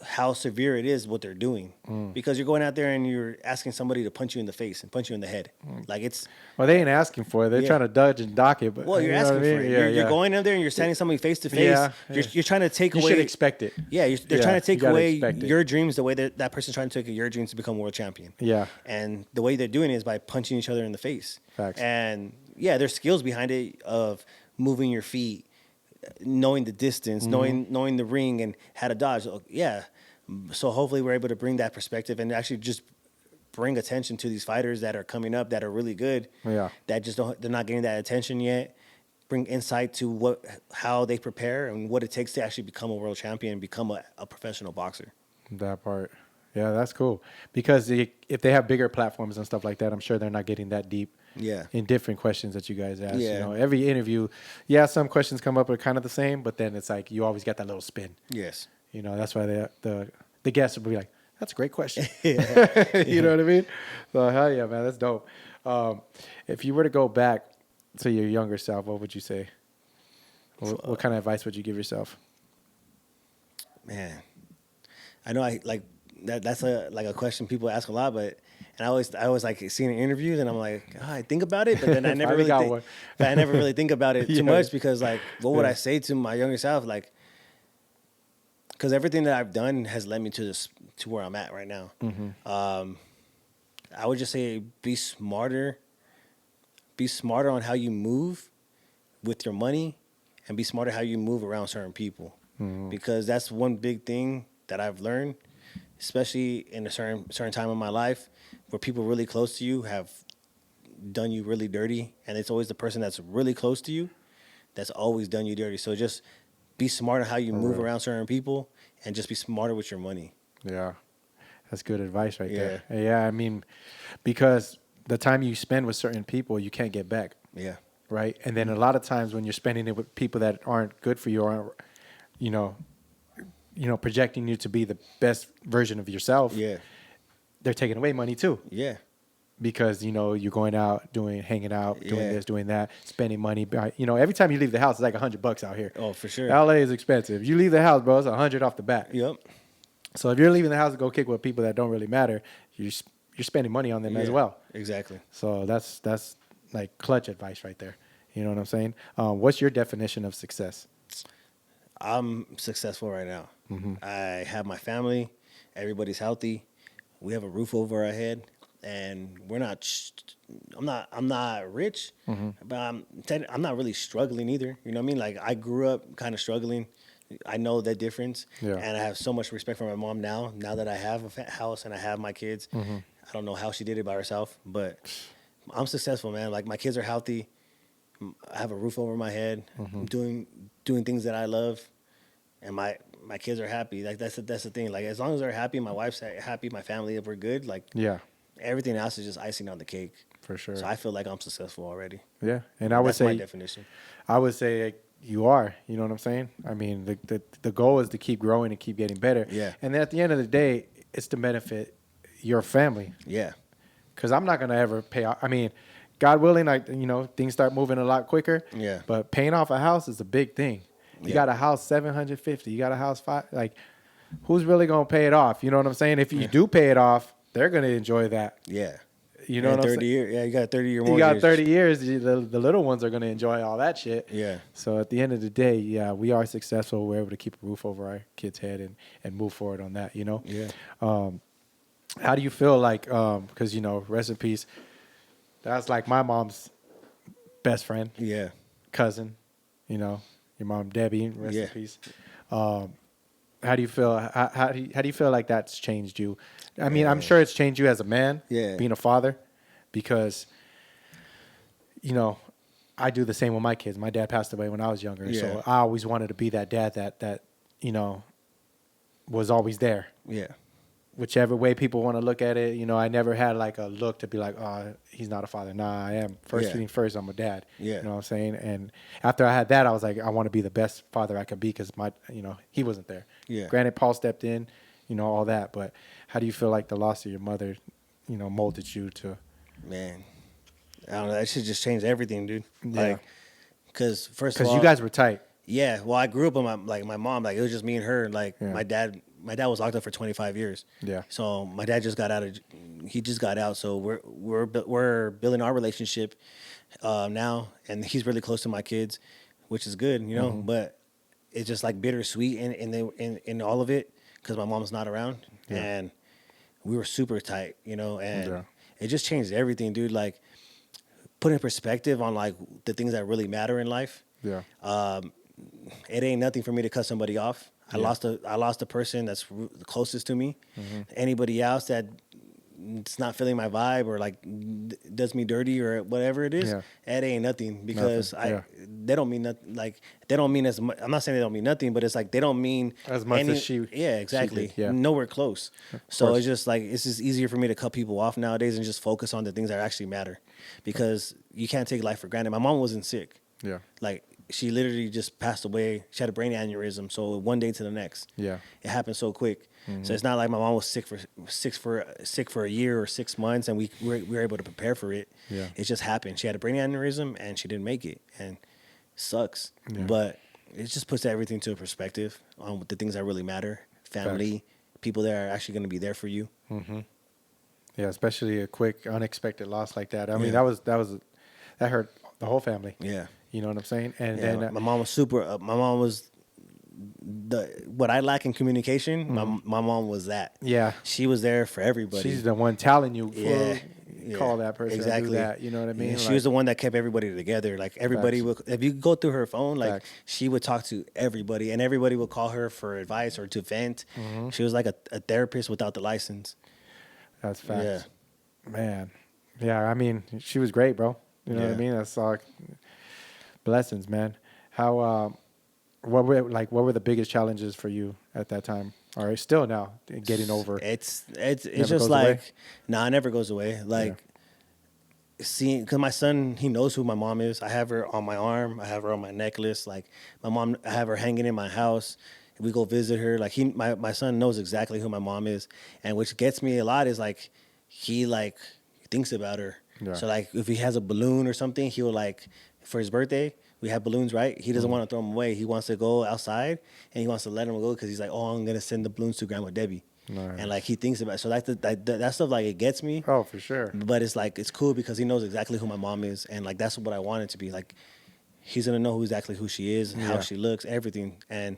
how severe it is what they're doing. Because you're going out there and you're asking somebody to punch you in the face and punch you in the head. Like it's... Well, they ain't asking for it. They're trying to dodge and dock it. But well, you're asking for it. You're going in there and you're standing somebody face to face. You're trying to take away... You should expect it. Yeah, they're trying to take away your dreams the way that person's trying to take your dreams to become world champion. Yeah. And the way they're doing it is by punching each other in the face. Facts. And yeah, there's skills behind it of moving your feet, knowing the distance, knowing the ring and how to dodge. Yeah. So hopefully we're able to bring that perspective and actually just bring attention to these fighters that are coming up that are really good. Yeah. That just they're not getting that attention yet. Bring insight to how they prepare and what it takes to actually become a world champion and become a professional boxer. That part. Yeah, that's cool. Because if they have bigger platforms and stuff like that, I'm sure they're not getting that deep in different questions that you guys ask. Yeah. Every interview, some questions come up are kind of the same, but then it's like you always got that little spin. Yes. That's why the guests will be like, that's a great question. You know what I mean? So, hell yeah, man. That's dope. If you were to go back to your younger self, what would you say? What kind of advice would you give yourself? Man, I know that's a question people ask a lot, but I always like seeing interviews and I'm like, I think about it, but then I never really think about it too much because like, what would I say to my younger self? Like, because everything that I've done has led me to where I'm at right now. I would just say be smarter on how you move with your money and be smarter how you move around certain people. Because that's one big thing that I've learned, especially in a certain time of my life where people really close to you have done you really dirty. And it's always the person that's really close to you that's always done you dirty. So just be smart on how you move around certain people and just be smarter with your money. Yeah. That's good advice right there. Yeah, I mean, because the time you spend with certain people, you can't get back. Yeah. Right? And then a lot of times when you're spending it with people that aren't good for you or, projecting you to be the best version of yourself, they're taking away money too. Yeah. Because, you know, you're going out, hanging out, doing Yeah. this, doing that, spending money. You know, every time you leave the house, it's like $100 out here. Oh, for sure. LA is expensive. You leave the house, bro, it's $100 off the bat. Yep. So if you're leaving the house to go kick with people that don't really matter, you're spending money on them as Yeah, well. Exactly. So that's like clutch advice right there. You know what I'm saying? What's your definition of success? I'm successful right now. I have my family. Everybody's healthy. We have a roof over our head, and we're not. I'm not rich, but I'm not really struggling either. You know what I mean? Like I grew up kind of struggling. I know that difference, and I have so much respect for my mom now. Now that I have a house and I have my kids, I don't know how she did it by herself, but I'm successful, man. Like my kids are healthy. I have a roof over my head. I'm doing things that I love, and my kids are happy. Like that's the thing. Like as long as they're happy, my wife's happy, my family, if we're good, like everything else is just icing on the cake. For sure. So I feel like I'm successful already. Yeah, and I would That's say my definition. I would say you are. You know what I'm saying? I mean, the goal is to keep growing and keep getting better. Yeah. And then at the end of the day, it's to benefit your family. Yeah. Because I'm not gonna ever pay off. I mean, God willing, things start moving a lot quicker. Yeah. But paying off a house is a big thing. You got a house $750. You got a house $5. Like, who's really gonna pay it off? You know what I'm saying? If you do pay it off, they're gonna enjoy that. Yeah. You know what I'm saying? 30 years. Yeah, you got a 30-year mortgage. You got 30 years. The little ones are gonna enjoy all that shit. Yeah. So at the end of the day, yeah, we are successful. We're able to keep a roof over our kids' head and move forward on that. You know. Yeah. How do you feel like? Because rest in peace. That's like my mom's best friend. Yeah. Cousin. Your mom Debbie. Rest in Yeah. peace. How do you feel? How do you feel like that's changed you? I mean, I'm sure it's changed you as a man. Yeah. Being a father, because I do the same with my kids. My dad passed away when I was younger, Yeah. so I always wanted to be that dad that was always there. Yeah. Whichever way people want to look at it, I never had like a look to be like, oh, he's not a father. Nah, I am. First thing first, I'm a dad. Yeah. You know what I'm saying? And after I had that, I was like, I want to be the best father I could be because he wasn't there. Yeah. Granted, Paul stepped in, all that. But how do you feel like the loss of your mother, molded you to? Man, I don't know. That shit just changed everything, dude. Yeah. Like, because first of all, Because you guys were tight. Yeah, well, I grew up with my mom. Like it was just me and her. Like Yeah. my dad was locked up for 25 years. Yeah. So my dad just got out. He just got out. So we're building our relationship now, and he's really close to my kids, which is good, But it's just like bittersweet in all of it because my mom's not around, and we were super tight, and it just changed everything, dude. Like put in perspective on like the things that really matter in life. Yeah. It ain't nothing for me to cut somebody off. I lost a person that's the closest to me. Anybody else that it's not feeling my vibe or like does me dirty or whatever it is, it ain't nothing because they don't mean nothing. Like they don't mean as much. I'm not saying they don't mean nothing, but it's like they don't mean As much as she. Yeah, exactly. She did, yeah. Nowhere close. So it's just like it's just easier for me to cut people off nowadays and just focus on the things that actually matter, because you can't take life for granted. My mom wasn't sick. Yeah. Like she literally just passed away. She had a brain aneurysm. So one day to the next. Yeah. It happened so quick. So it's not like my mom was sick for a year or 6 months, and we were able to prepare for it. Yeah. It just happened. She had a brain aneurysm, and she didn't make it, and it sucks. Yeah. But it just puts everything to a perspective on the things that really matter. Family, people that are actually going to be there for you. Yeah, especially a quick, unexpected loss like that. I mean, Yeah. that hurt the whole family. Yeah. You know what I'm saying? And Yeah, then my mom was my mom was what I lack in communication. My mom was that. Yeah. She was there for everybody. she's the one telling you, Yeah. call that person, exactly. do that. You know what I mean? Yeah, she was the one that kept everybody together. Like everybody would, if you go through her phone, like Facts. she would talk to everybody, and everybody would call her for advice or to vent. She was like a therapist without the license. That's facts. Yeah. Man. Yeah, I mean, she was great, bro. You know what I Yeah. mean? That's all blessings, man. How what were the biggest challenges for you at that time? Or still now getting over? It's Never just goes like away? nah, it never goes away. Like seeing, because my son, he knows who my mom is. I have her on my arm. I have her on my necklace. Like my mom, I have her hanging in my house. we go visit her. Like my son knows exactly who my mom is, and which gets me a lot is like he thinks about her. Yeah. So like if he has a balloon or something, he'll like for his birthday we have balloons, right? He doesn't want to throw them away. He wants to go outside and he wants to let them go because he's like, oh, I'm gonna send the balloons to Grandma Debbie. Nice. And like he thinks about it. So that stuff like it gets me. Oh, for sure. But it's like it's cool because he knows exactly who my mom is, and like that's what I want it to be. Like he's gonna know exactly who she is, and how she looks, everything, and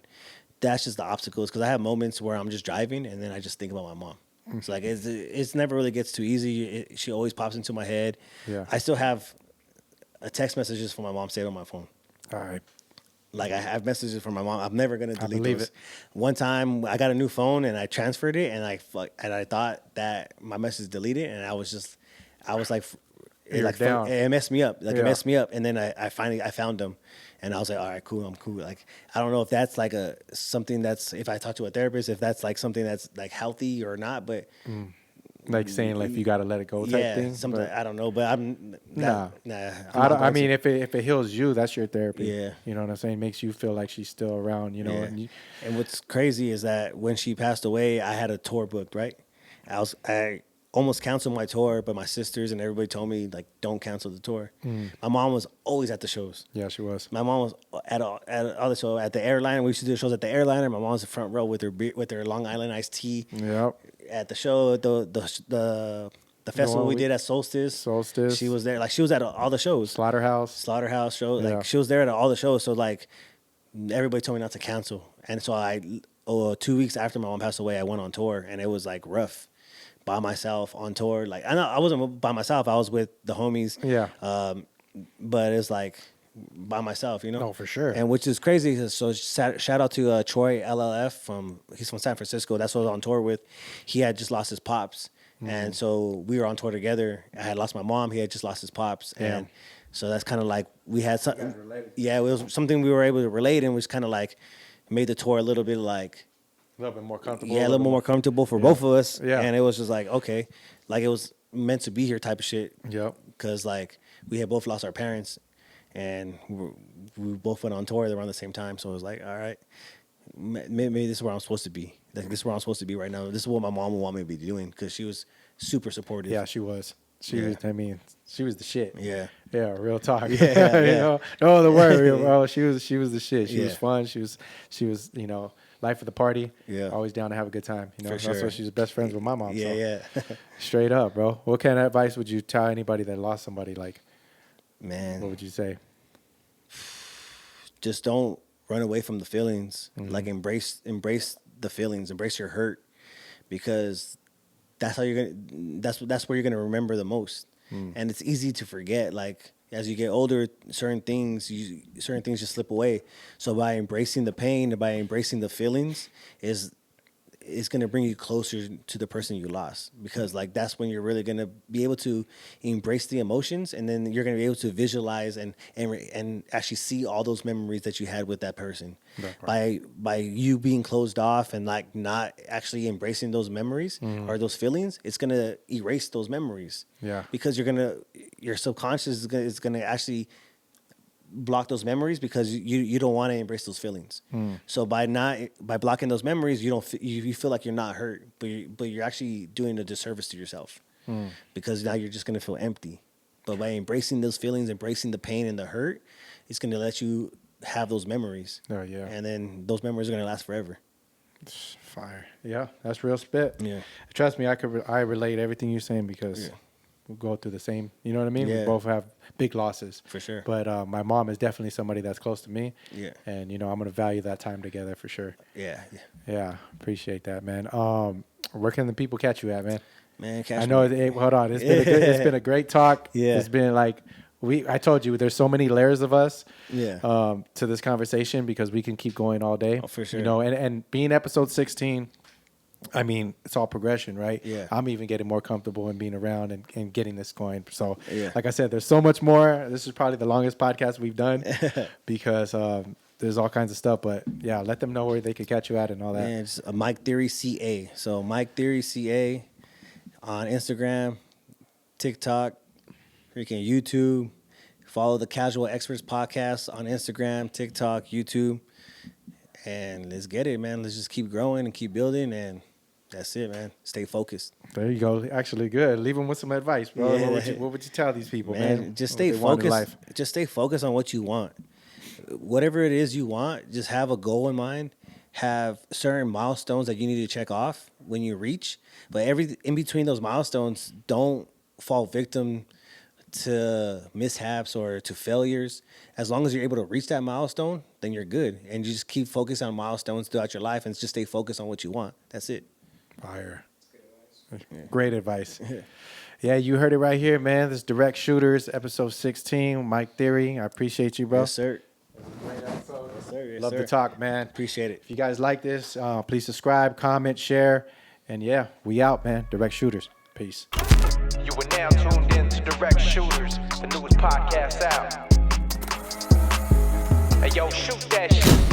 that's just the obstacles. Because I have moments where I'm just driving and then I just think about my mom. It's like it's never really gets too easy. She always pops into my head. Yeah. I still have a text messages from my mom saved on my phone. All right. Like I have messages from my mom. I'm never gonna delete believe those. it. One time I got a new phone and I transferred it and I thought that my message deleted and I was like You're down. it messed me up. Like Yeah. it messed me up. And then I finally found them and I was like, all right, cool, I'm cool. Like I don't know if that's like something that's if I talk to a therapist, if that's like something that's like healthy or not, but Like saying like you got to let it go type yeah, thing. something but- I don't know, but I'm Nah. nah. I'm I not don't. I about mean, to. if it heals you, that's your therapy. Yeah. You know what I'm saying? Makes you feel like she's still around. You know. Yeah. And you, And what's crazy is that when she passed away, I had a tour booked, right? I almost canceled my tour, but my sisters and everybody told me like, don't cancel the tour. My mom was always at the shows. yeah, she was. My mom was at all the show at the airliner. We used to do shows at the airliner. My mom was in the front row with her Long Island iced tea Yep. at the show. The festival we did at Solstice. Solstice. She was there. Like she was at all the shows. Slaughterhouse show. Yeah. Like she was there at all the shows. So like everybody told me not to cancel. And so 2 weeks after my mom passed away, I went on tour and it was like rough by myself on tour. Like I wasn't by myself. I was with the homies. Yeah. But it's like by myself, you know? No, for sure. And which is crazy. So shout out to Troy LLF he's from San Francisco. That's what I was on tour with. He had just lost his pops. And so we were on tour together. I had lost my mom. He had just lost his pops. Yeah. And so that's kind of like we had something. Yeah, it was something we were able to relate and was kind of like made the tour a little bit like, A little bit more comfortable. yeah, a little more comfortable for both of us. Yeah. And it was just like, okay, like it was meant to be here type of shit. Yep. Because like we had both lost our parents and we both went on tour around the same time. So it was like, all right, maybe this is where I'm supposed to be. Like, this is where I'm supposed to be right now. This is what my mom would want me to be doing because she was super supportive. Yeah, she was. She Yeah. was. I mean, she was the shit. Yeah. Yeah, real talk. Yeah, you yeah. know, no other word. Bro. She was the shit. She was Yeah. fun. She was. You know, life of the party. Yeah. Always down to have a good time. You know, For that's sure. why she's best friends with my mom. Yeah, so. yeah. Straight up, bro. What kind of advice would you tell anybody that lost somebody? Like, Man, what would you say? just don't run away from the feelings. Mm-hmm. Like embrace the feelings, embrace your hurt, because that's how you're gonna. That's where you're gonna remember the most. And it's easy to forget. Like as you get older, certain things just slip away. So by embracing the pain and by embracing the feelings is going to bring you closer to the person you lost, because like that's when you're really going to be able to embrace the emotions, and then you're going to be able to visualize and actually see all those memories that you had with that person. By you being closed off and like not actually embracing those memories or those feelings, it's going to erase those memories. Yeah. Because your subconscious is going to actually block those memories because you don't want to embrace those feelings. So by blocking those memories, you feel like you're not hurt, but you're actually doing a disservice to yourself, because now you're just gonna feel empty. But by embracing those feelings, embracing the pain and the hurt, it's gonna let you have those memories. Oh, yeah. And then those memories are gonna last forever. Fire. Yeah, that's real spit. Yeah. Trust me, I relate everything you're saying because we go through the same. You know what I mean? We Yeah. both have big losses. For sure. But my mom is definitely somebody that's close to me. Yeah. And you know, I'm gonna value that time together for sure. Yeah. Yeah, appreciate that, man. Where can the people catch you at, man? Man, I know. Hold on, it's been a great talk. Yeah. It's been like I told you, there's so many layers of us. Yeah. To this conversation because we can keep going all day. Oh, for sure. You know, and being episode 16. I mean, it's all progression, right? Yeah. I'm even getting more comfortable in being around and getting this going. So, Yeah. like I said, there's so much more. This is probably the longest podcast we've done because there's all kinds of stuff. But, yeah, let them know where they can catch you at and all that. Man, it's a Mike Theory CA. So Mike Theory CA on Instagram, TikTok, freaking YouTube. Follow the Casual Experts Podcast on Instagram, TikTok, YouTube. and let's get it, man. Let's just keep growing and keep building, and that's it, man. Stay focused. There you go. Actually, good. Leave them with some advice, bro. Yeah. What would you tell these people, Man, man? just What stay they want in focused. life? Just stay focused on what you want. Whatever it is you want, just have a goal in mind. Have certain milestones that you need to check off when you reach. But in between those milestones, don't fall victim to mishaps or to failures. As long as you're able to reach that milestone, then you're good. And you just keep focused on milestones throughout your life and just stay focused on what you want. That's it. Fire. Great advice. Yeah, you heard it right here, man. This is Direct Shooters, episode 16. Mike Theory, I appreciate you, bro. Yes, sir. Great episode. Yes, sir. Yes, Love sir. to talk, man. Appreciate it. If you guys like this, please subscribe, comment, share. And yeah, we out, man. Direct Shooters. Peace. You are now tuned in to Direct Shooters, the newest podcast out. Hey, yo, shoot that shit.